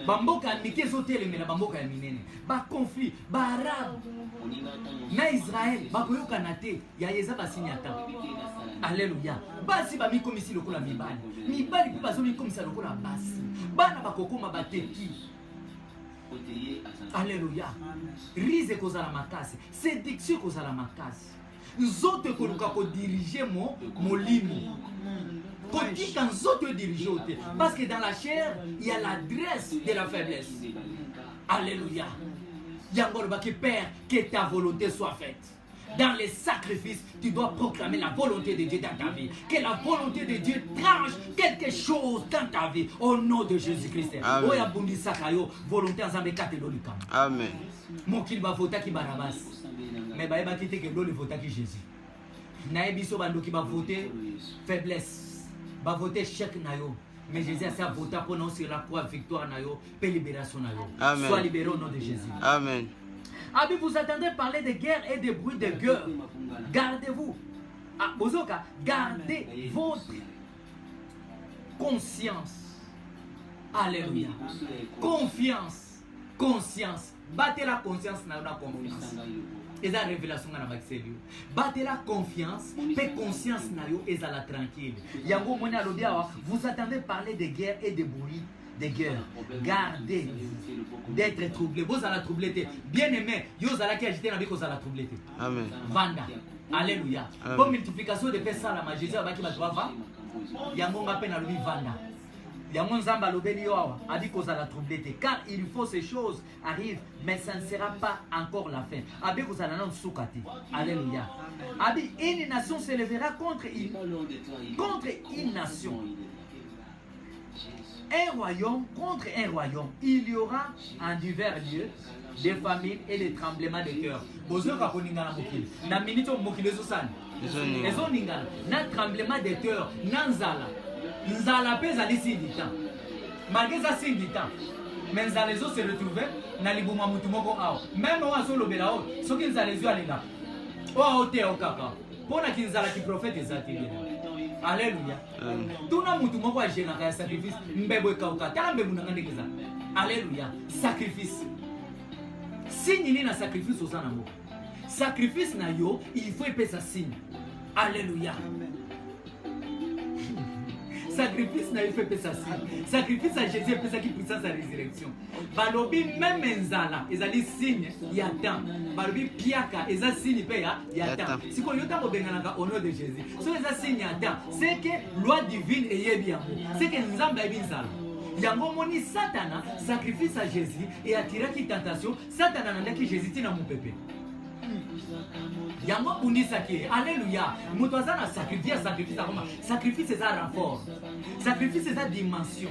Bamboka mike zo telemela bamboka ya minene. Ba conflit, ba arabe. Na Israël ba koyoka na te ya yeza basinyata. Alléluia. Basi ba mikomisi lokola mibali. Mibali pe bazo mikomisa lokola basi. Bana bakokoma bateki. Alléluia. Rise kozala makasi, séduction kozala makasi. Nzoto koluka ko diriger molimo. Kotika nzoto diriger parce que dans la chair, il y a l'adresse de la faiblesse. Alléluia. Yangol baki Père, que ta volonté soit faite. Dans les sacrifices, tu dois proclamer la volonté de Dieu dans ta vie. Que la volonté de Dieu tranche quelque chose dans ta vie. Au nom de Jésus-Christ. Amen. Mon qu'il va voter qui Barabas. Mais il va quitter que l'autre vote qui Jésus. Naebiso bando qui va voter faiblesse. Va voter chèque nayo. Mais Jésus a sa voté pour nous sur la croix, victoire nayo, paix, libération nayo. Amen. Sois libéré au nom de Jésus. Amen. Abi, vous attendez parler de guerre et de bruit de guerre. Gardez-vous. Ah, Bozoka, gardez votre conscience. Alléluia. Confiance. Conscience. Battez la conscience, n'a la confiance. Et la révélation na bakselio. Battez la confiance, paix conscience na yo et la tranquille. Yango moni alobiawa, vous attendez parler de guerre et de bruit de guerre. Gardez d'être troublé. Vous allez troubler. Bien-aimé, yo zala qui agité na biko zala troubler. Amen. Vanda. Alléluia. Pour multiplication de paix ça la magie abaki batwa yango ngape na lobi vanda. Yango nzamba lobeli yo awa abiko zala troubler car il faut ces choses arrivent mais ça ne sera pas encore la fin. Abiko zala non soukati. Alléluia. Abi une nation se lèvera contre une nation. Un royaume contre un royaume. Il y aura en divers lieux des famines et des tremblements de cœur. Bozoka koningana mokili. Na minito mokili ezosani. Ezoningana. Na tremblement de cœur. Na nzala. Nzala pesa li sindita. Malgré ça sindita. Mais nzala ezo se retrouver na libuma mutu moko awa. Même oa so lobela o. Soki nzala ezo alinga. Oa ote okaka. Pona ki nzala ki prophète ezati bina. Alléluia. Tuna mutu moko ajena ka sacrifice mbebo ekauka. Tala mbebo nanga ndekeza. Alléluia. Sacrifice. Signe ni na sacrifice osana moko. Sacrifice na yo, il faut épée sa signe. Alléluia. Sacrifice na yo fait épée sa signe. Sacrifice à Jésus épée sa qui puissance à résurrection. Balobi même nzala, ezali signe ya temps. Balobi piaka, eza signe pe ya temps. Si ko yota ko benganaka au nom de Jésus. So eza signe ya temps, c'est que loi divine est bien. C'est que nzamba ebi nzala. Yango moni Satana sacrifice à Jésus et attira qui tentation. Satana n'a que Jésus tina mon pépé. Yango unisa ki. Alléluia. Mutwazana sacrifice à comment? Sacrifice c'est un renfort. Sacrifice c'est sa dimension.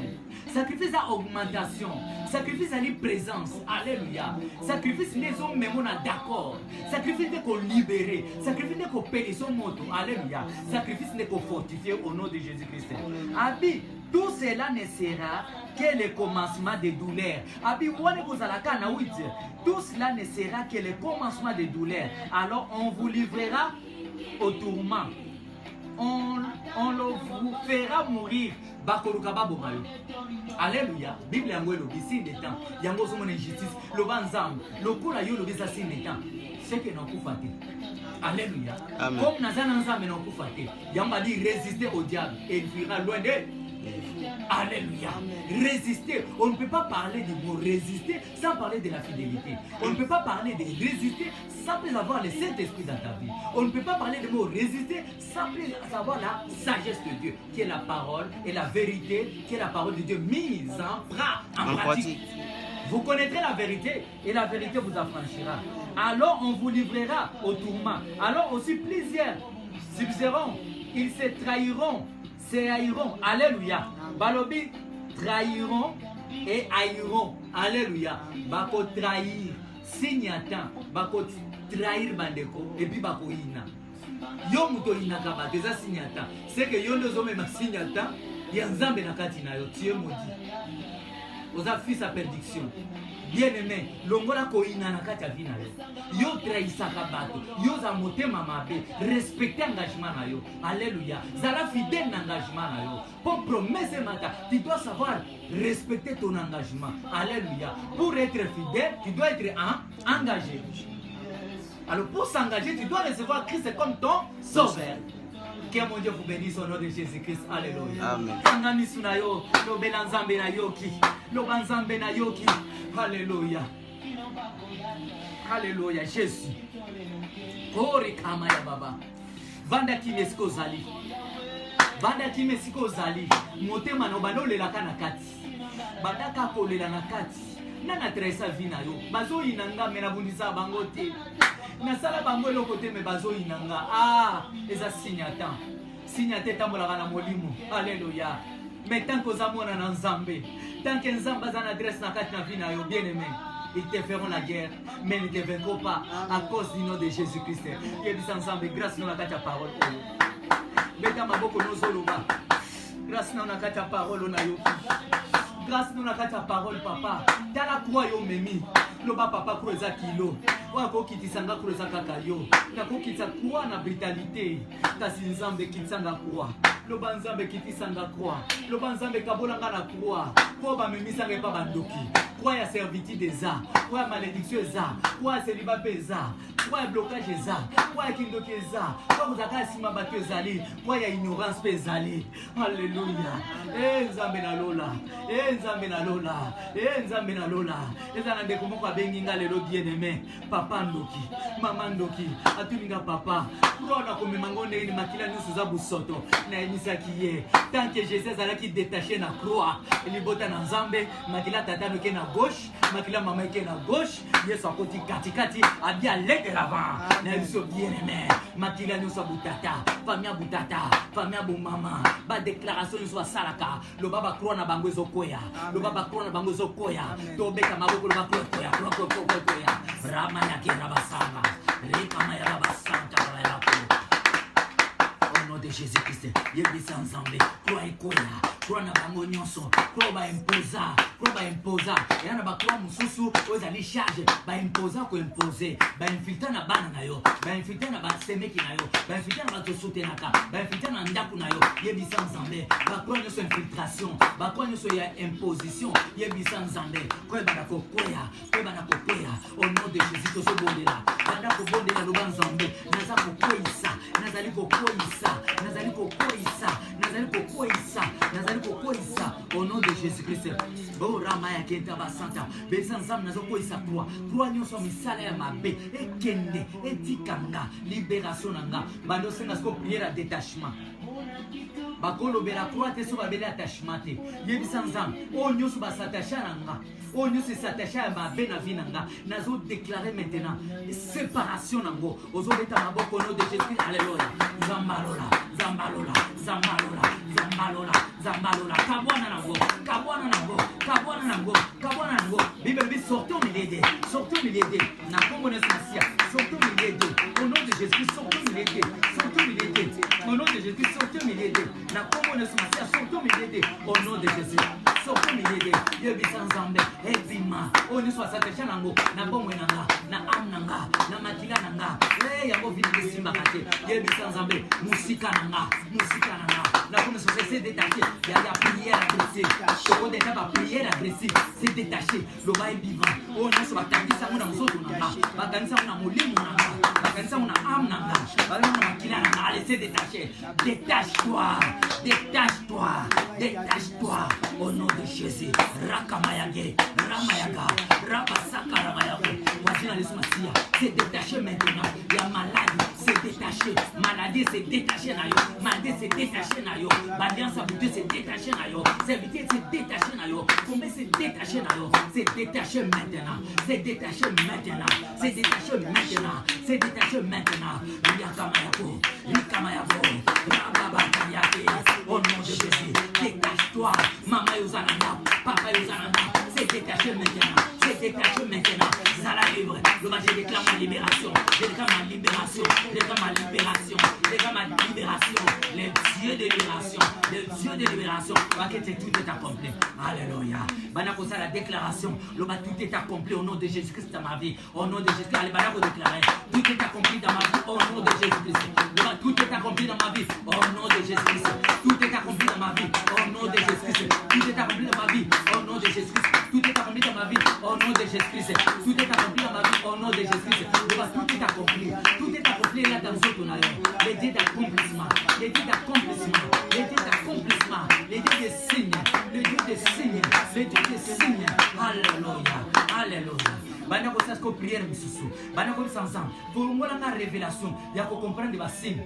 Sacrifice à augmentation. Sacrifice à la présence. Alléluia. Sacrifice les hommes même on a d'accord. Sacrifice n'est qu'on libérer. Sacrifice n'est qu'on payer son moto. Alléluia. Sacrifice n'est qu'on fortifier au nom de Jésus-Christ. Abi. Tout cela ne sera que le commencement des douleurs. Tout cela ne sera que le commencement des douleurs. Alors on vous livrera au tourment. On vous fera mourir. Alléluia. Bible yango elobi signe des temps. Yango somona injustice. Le banzam. Le kula yo lobi ça signe des temps. C'est que non kufa te. Alléluia. Comme nazana nzambe non kufa te. Yamba dit résister au diable et il fuira loin de. Alléluia. Résister. On ne peut pas parler du mot résister sans parler de la fidélité. On ne peut pas parler de résister sans plus avoir le Saint-Esprit dans ta vie. On ne peut pas parler du mot résister sans plus avoir la sagesse de Dieu, qui est la parole et la vérité, qui est la parole de Dieu mise en pratique. Vous connaîtrez la vérité et la vérité vous affranchira. Alors on vous livrera au tourment. Alors aussi plusieurs subiront, ils se trahiront. Se haïront, alléluia. Balobi trahiront et haïront, alléluia. Bako trahir, signatan, bako trahir bandeko, et puis bako ina. Yo muto ina kaba, déjà signatan. C'est que yo nous sommes signatan, yanzambe nakati na yo, tu es maudit. Oza fils à perdition. Bien-aimé, longola ko ina nakati avina yo. Yo trahisaka bato, yo za motema mabe, respecter engagement na yo. Alléluia. Zala fidèle n'engagement na yo. Pour promesse mata, tu dois savoir respecter ton engagement. Alléluia. Pour être fidèle, tu dois être engagé. Alors pour s'engager, tu dois recevoir Christ comme ton sauveur. Que mon Dieu vous bénisse au nom de Jésus-Christ. Alléluia. Amen. Alléluia. Alléluia. Jésus. Kore kama ya baba. Vanda kimesiko zali. Vanda kimesiko zali. Motema no banolela kana kati. Badaka kolela na kati. Nana tresa vina yo. Bazo inanga mena bundisa bango te. Nasala bango eloko te me bazo inanga. Ah, eza signatan. Signate tambola na molimo. Alléluia. Mais tant que zamona na nzambe, tant que nzamba za na adresse na kati na vina yo bien-aimé, ils te feront la guerre, mais ils ne te vaincront pas à cause du nom de Jésus-Christ. Yebisa nzambe grâce na kati ya parole. Beta maboko no zoloba. Grâce na nakata parole na yo. Grâce na nakata parole papa. Tala croix yo memi. Loba papa croix za kilo. Wako kitisanga croix za kaka yo. Nako kitisa croix na brutalité. Kasi nzambe kitanga croix. Loba nzambe kitisanga croix. Loba nzambe kabolanga na croix. Po ba memisanga pa bandoki. Croix ya servitude des arts. Croix ya malédiction des arts. Croix ya célibat des arts. Croix ya blocage des arts. Croix ya kindoki des arts. Croix kuzaka sima batu ezali. Croix ya ignorance pe ezali. Alléluia. Nzambe na lola. Nzambe na lola. Nzambe na lola. Ezana ndeko moko abengi nga lelo bien-aimé. Papa ndoki. Mama ndoki. Atuninga papa. Croix na komema ngonde ni makila nyusu za busoto. Na emisaki ye. Tant que Jésus azalaki détaché na croix. Libota na nzambe. Makila tata noke na gauche. Makila mama eke na gauche. Yesu akoti katikati. Abi aller de l'avant. Na biso bien-aimé. Makila nyusu butata. Famia butata. Famia bu mama. Ba déclaration nyusu salaka. Lo baba croix na bango ezokoya. Lo baba croix na bango ezokoya. Tobeka maboko lo baba koya. Koya. Rama yake rabasanga. Rekama ya rabasanta ya au nom de Jésus-Christ, yebisa ensemble, croix et croix na bango nyonso, croix ba imposa, yana ba croix mususu, ozali charge, ba imposa ko imposer, ba infiltra na bana na yo, ba infiltra na ba semeki na yo, ba infiltra na ba tosutenaka, ba infiltra na ndaku na yo, yebisa ensemble, ba croix nyonso infiltration, ba croix nyonso ya imposition, yebisa ensemble, croix ba ko koya, au nom de Jésus to so bondela, banda ko bondela lo banzambe, naza ko koisa, nazali ko koisa, au nom de Jésus-Christ. Oh Ramaya Kenta Basanta, Besanzam nazo koisa croix. Croix nyonso misala ya mabe, ekende, etikanga, libération nanga. Bando senga sko prière détachement. Bakolo bela croix te so babele attachement te. Yebisa nzam, o nyonso basatacha nanga. O nyonso s'attacha à mabe na vie nanga. Nazo déclarer maintenant séparation nango. Ozo beta maboko au nom de Jésus. Alléluia. Zambalola. Kabwana nango. Bible dit sortons milede. Na Congo Nasia. Sortons milede. Au nom de Jésus, sortons milede. Au nom de Jésus, sortons milede. Na Congo Nasia, sortons milede. Au nom de Jésus. Sortons milede. Yebisa nzambe. Ebima. O ni soit s'attacher nango. Na bomwe nanga. Na am nanga. Na makila nanga. Yango vini simba kate. Yebisa nzambe. Musika nanga. La connaissance s'est détachée. Il y a la prière agressive. Le code est pas prière agressive. C'est détaché. Le bail vivant. Oh, nous sommes attendus. Ça, on a un autre. Baganisa, on a moulin. Baganisa, on a âme. Allez, c'est détaché. Détache-toi. Au nom de Jésus. Rakamayage. Ramayaga. Rabasaka Ramayago. Voici dans les Somatia. C'est détaché maintenant. Il y a maladie. C'est détaché. Maladie, c'est détaché. Maladie, c'est détaché. L'alliance à Dieu, c'est détaché. Serviteur, c'est détaché. Combien c'est détaché. C'est détaché maintenant. Au nom de Jésus, détache-toi. Maman Yozananda, Papa Yozananda, c'est détaché maintenant. Zala libre. Je déclare ma libération. Les dieux de libération. Tout est accompli. Alléluia. Banakosa la déclaration. Tout est accompli au nom de Jésus-Christ dans ma vie. Au nom de Jésus-Christ. Allez, Banako déclarer. Tout est accompli dans ma vie. Au nom de Jésus-Christ. Tout est accompli dans ma vie. Au nom de Jésus-Christ. Tout est accompli dans ma vie. Au nom de Jésus-Christ. Tout est accompli dans ma vie. Au nom de Jésus-Christ. Tout est accompli dans ma vie. Au nom de Jésus-Christ. Tout est accompli dans ma vie. Au nom de Jésus-Christ. Tout est accompli. Tout est accompli là dans ce tonnerre. Les dieux d'accomplissement. Les dieux des signes. Alléluia. Bana ko sasko prière misusu. Bana ko ensemble. Pour moi la révélation, il y a qu'on comprendre des signes.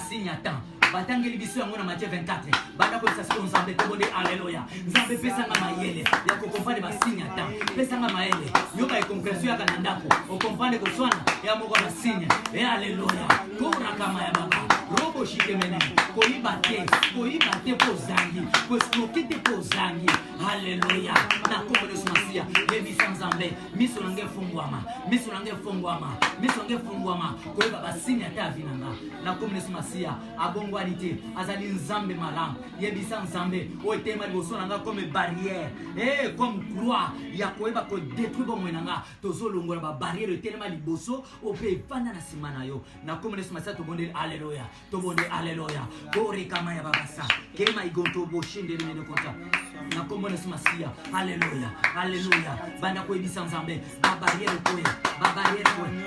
Signe attend. Batangeli biso yango na Matthieu 24. Bana ko sasko ensemble tobonde alléluia. Nzambe pesa nga mayele. Ya ko comprendre ba signe attend. Pesa nga mayele. Yo ba compréhension ya kanandako. O comprendre ko swana ya moko na signe. Et alléluia. Kora kama ya baba. Robo shikemene. Koibate pozangi. Koskokite pozangi. Alléluia. Na Congo Nasia. Yemi sanzambe. Miso nange fungwama. Koiba ba signe ata vinanga. Na Congo Nasia. Abongo spiritualité azali nzambe malam yebisa nzambe otema liboso nanga comme barrière comme croix ya koyeba ko détruire bomwe nanga tozolongola ba barrière telema liboso ope fanda na sima na yo na comme ne smasa to bonde alléluia to bonde alléluia kore kama ya babasa kema igonto boshinde le konta na comme ne smasia alléluia alléluia banda ko yebisa nzambe ba barrière koye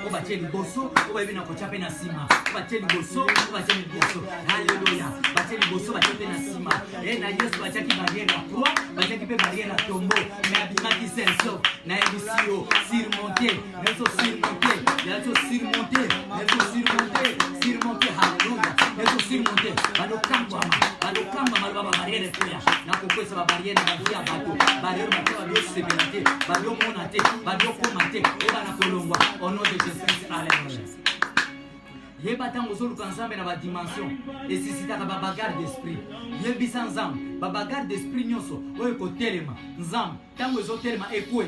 obatie liboso obayebi na kochape na sima obatie liboso obatie liboso alléluia batie liboso batie na sima na Yesu batie ki barrière ya croix batie ki pe barrière ya tombeau mais abimaki senso na ebisio surmonter nezo surmonter nezo surmonter alléluia nezo surmonter balokamba malaba barrière koya na kokwesa ba barrière na via bato barrière bato ba sécurité balo monate balo komate eba na kolongwa au nom de Jésus alléluia yebata ngozolu kanzambe na ba dimension esisitaka ba bagarre d'esprit yebisa nzambe ba bagarre d'esprit nyonso oyo ko telema nzambe tango ezotelema ekwe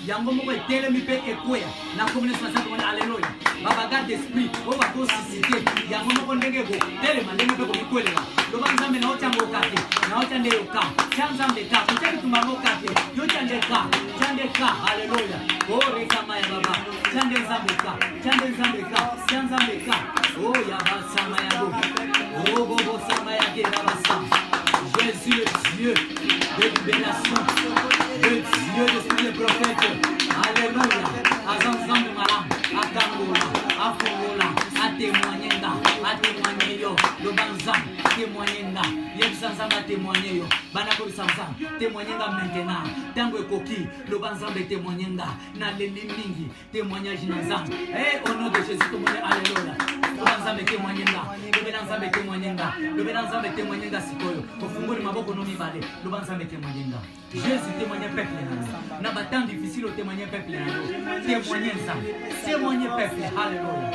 yango moko etelemi pe ekweya na communauté na saint alléluia ba bagarre d'esprit oyo bakosisite yango moko ndenge ko telema ndenge pe ko ikwelela loba nzambe na otango kate na otande yoka chanzambe ka kutaki tumamo kate yo tande ka alléluia ore kama ya baba chande nzambe ka oh ya basama ya go oh bobo sama ya ke basa Jésus le Dieu de libération le Dieu de tous les prophètes alléluia azanzambe malam akangola afongola atémoigner yo le banzam témoigner yebsanzamba témoigner yo bana ko sanzam témoigner maintenant tango ekoki le banzam témoigner na leli mingi témoignage na nzam au nom de Jésus tout le monde alléluia le banzam témoigner le banzam témoigner sikoyo ofungoli maboko no mibale le banzam témoigner Jésus témoigner peuple na ba temps difficile témoigner peuple na témoigner ça témoigner peuple alléluia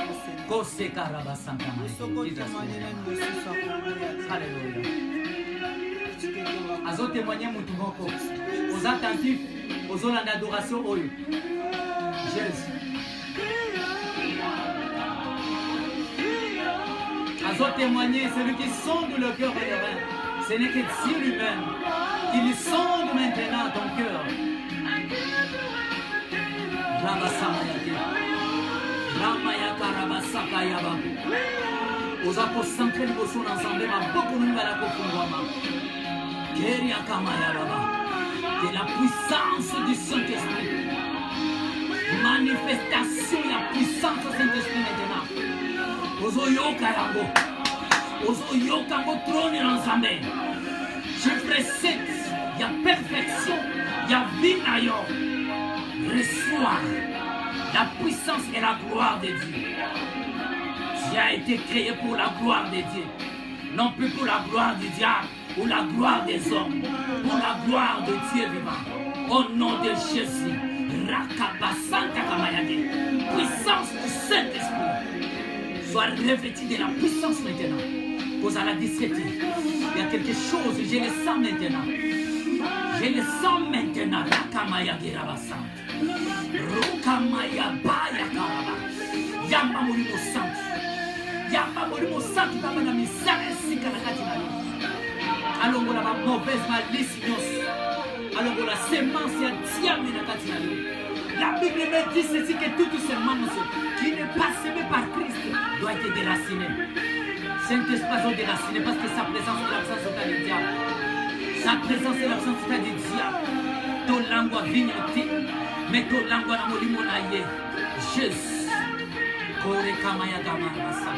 kose karaba santa alléluia azo témoigner mutu moko aux attentifs aux olanda adoration oyo Jésus azo témoigner celui qui sonde le cœur et les reins ce n'est que Dieu lui-même qui lui sonde maintenant ton cœur Ramaya karabasaka yabaku oza concentré liboso na nzambe maboko ningala kofungwama keri akama ya baba de la puissance du Saint-Esprit manifestation ya puissance du Saint-Esprit maintenant ozoyoka yango trône na nzambe chiffre 7 ya perfection ya vie na yo reçois la puissance et la gloire de Dieu. Tu as été créé pour la gloire de Dieu. Non plus pour la gloire du diable ou la gloire des hommes. Pour la gloire de Dieu vivant. Au nom de Jésus. Rakabasanta kamayade. Puissance du Saint-Esprit. Sois revêtu de la puissance maintenant. Pose à la 17. Il y a quelque chose, je le sens maintenant. Je le sens maintenant. Rakamayade rabasanta. Rokamaya baya karaba yamba mulimo santu baba na misala sika na kati na yo alongola ba mauvaise malice nyonso alongola semence ya diable na kati na yo la Bible me dit ceci que toute semence qui n'est pas semée par Christ doit être déracinée. Saint-Esprit doit déraciner parce que sa présence est l'absence totale du diable. Sa présence est l'absence totale du diable. Ton langue vignoté mais ton langue na molimo na ye Jésus kore kamaya gama basa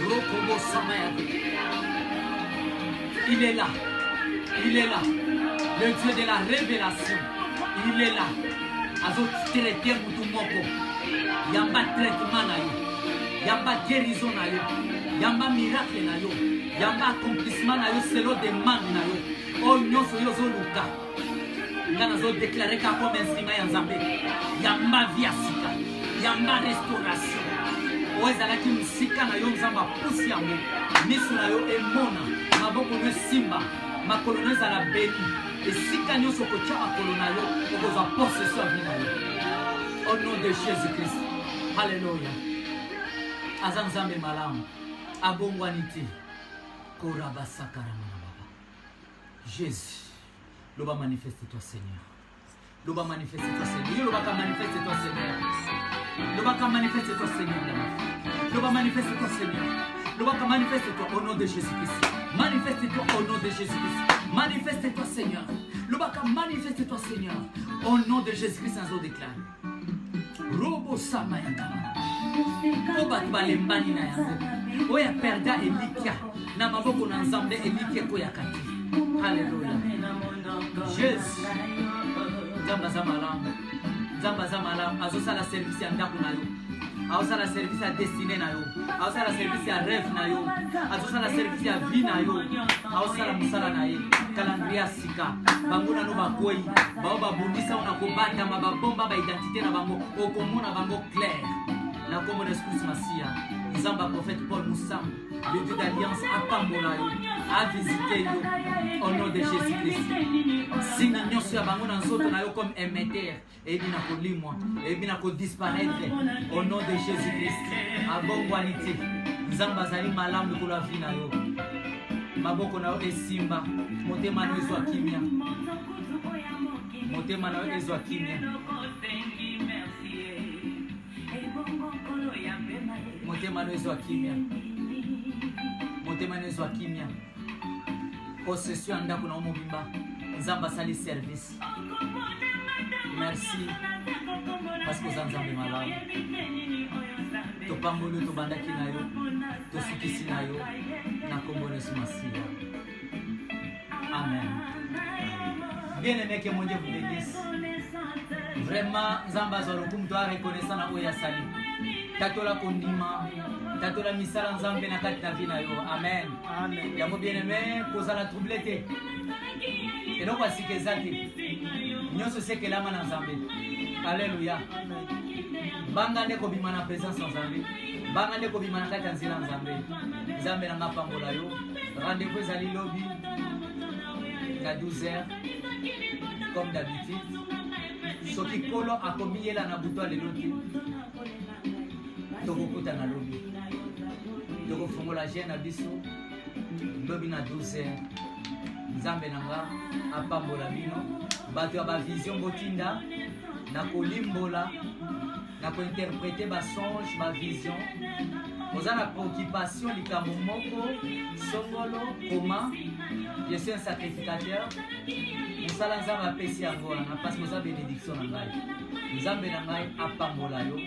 rokobo samaya. Il est là le Dieu de la révélation. Il est là azo traiter mutu moko yamba traitement na yo yamba guérison na yo yamba miracle na yo yamba accomplissement na yo selon demande na yo o nyonso yo zoluka ngana zo déclarer comme instrument ya nzambe yamba via sika yamba restauration oezalaki musika na yo nzamba pusi yango miso na yo emona maboko no simba makolo no ezala beni esika nyonso kotia makolo na yo okozwa possession ya vi na yo au nom de Jésus Christ. Alléluia. Aza nzambe malamu abongwaniti korabasakaramana baba. Jésus, loba manifeste-toi Seigneur. Loba manifeste-toi Seigneur. Loba ka manifeste-toi Seigneur. Loba ka manifeste-toi Seigneur. Loba manifeste-toi Seigneur. Loba ka manifeste-toi au nom de Jésus-Christ. Manifeste-toi au nom de Jésus-Christ. Manifeste-toi Seigneur. Loba ka manifeste-toi Seigneur. Au nom de Jésus-Christ, sans eau déclare. Robo sama yakama. Oba balembani na yango. Oya perda elikia. Na maboko na nzambe elikia ko yakati. Alléluia. Jésus. Nzamba za malamu. Nzamba za malamu. Azosala service ya ndako na yo. Azosala service ya destinée na yo. Azosala service ya rêve na yo. Azosala service ya vie na yo. Azosala musala na ye. Calendrier sika. Bango na no bakoyi. Bao babundisa ona kobata mababomba ba identité na bango. Okomona bango clair. Na komo de Jésus Masia. Nzamba prophète Paul Moussa. Le Dieu d'alliance a pambola yo. A visité yo. Au nom de Jésus-Christ. Signe nyonso ya bango na nzoto na yo comme émetteur. Et bien ko limwa. Et bien ko disparaître. Au nom de Jésus-Christ. Abongwaniti. Nzamba zali malamu ko la vie na yo. Maboko na yo esimba. Motema na yo ezwa kimia. Motema na yo ezwa kimia. Motema na yo ezwa kimia. Motema na yo ezwa kimia. Possession ndako na mobimba. Nzamba sali service. Merci. Parce que nzambe malamu. Topambolo tobandaki na yo. Tosukisi na yo. Na kombo na Yesu Masia. Amen. Bien-aimé que mon Dieu vous bénisse. Vraiment, Nzamba Zorokum doit reconnaître na oya sali. Tatola kondima, tatola misala Nzambe na kati na vie na yo. Amen. Amen. Yango bien-aimé, kozala troublete. Et donc voici que zaki. Nyonso sekelama na Nzambe. Alléluia. Banga ndeko bima na présence Nzambe. Banga ndeko bima na kati ya nzela Nzambe. Nzambe na ngapambola yo. Rendez-vous ezali lobby. À 12h, comme d'habitude. Ce qui kolo a commis la nabuto le loti. Toko kuta na lobby. Toko fongo la jeune abiso. Lobby na 12h. Nzambe nanga apambola bino. Bato ya ba vision botinda na kolimbola na ko interpréter ba songe, ba vision. Vous avez la préoccupation du Kamomoko, Songolo, Koma. Je suis un sacrificateur. Nous allons avoir apprécié à vous parce que vous avez bénédiction en maille. Nous avons bénédiction à Pambolayo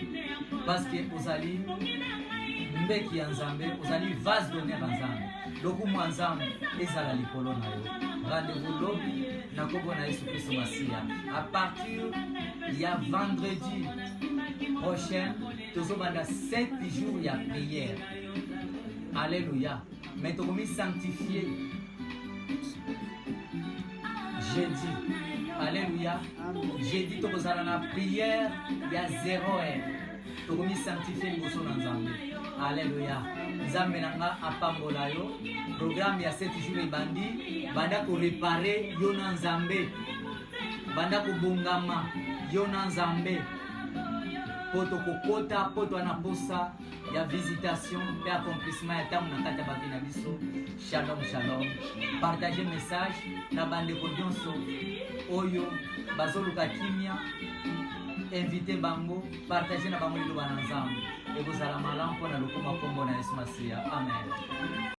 parce que vous allez mbeki ya Nzambe, vous allez vase donner à Nzambe. Donc moi Nzambe ezala likolo na yo. Rendez-vous lobby na kombo na Yesu Kristo Masia. À partir ya vendredi prochain, tous banda 7 jours ya prière. Alléluia. Mais tu vas sanctifier jeudi. Alléluia. Jeudi tu vas la prière il y a 0 heure. Tu vas sanctifier le son Nzambe. Alléluia. Nzambe nanga apambola yo. Programme ya 7 jours ebandi. Banda ko réparer yo na Nzambe. Banda ko bongama yo na Nzambe. Poto kokota, poto anaposa ya visitation et accomplissement ya tamu na kati ya babi na biso. Shalom, shalom. Partagez message na bande ko nyonso oyo bazoluka kimia. Invitez bango, partagez na bango liloba na Nzambe. Ekozala malamu mpona lokoma kombo na Yesu Masia. Amen.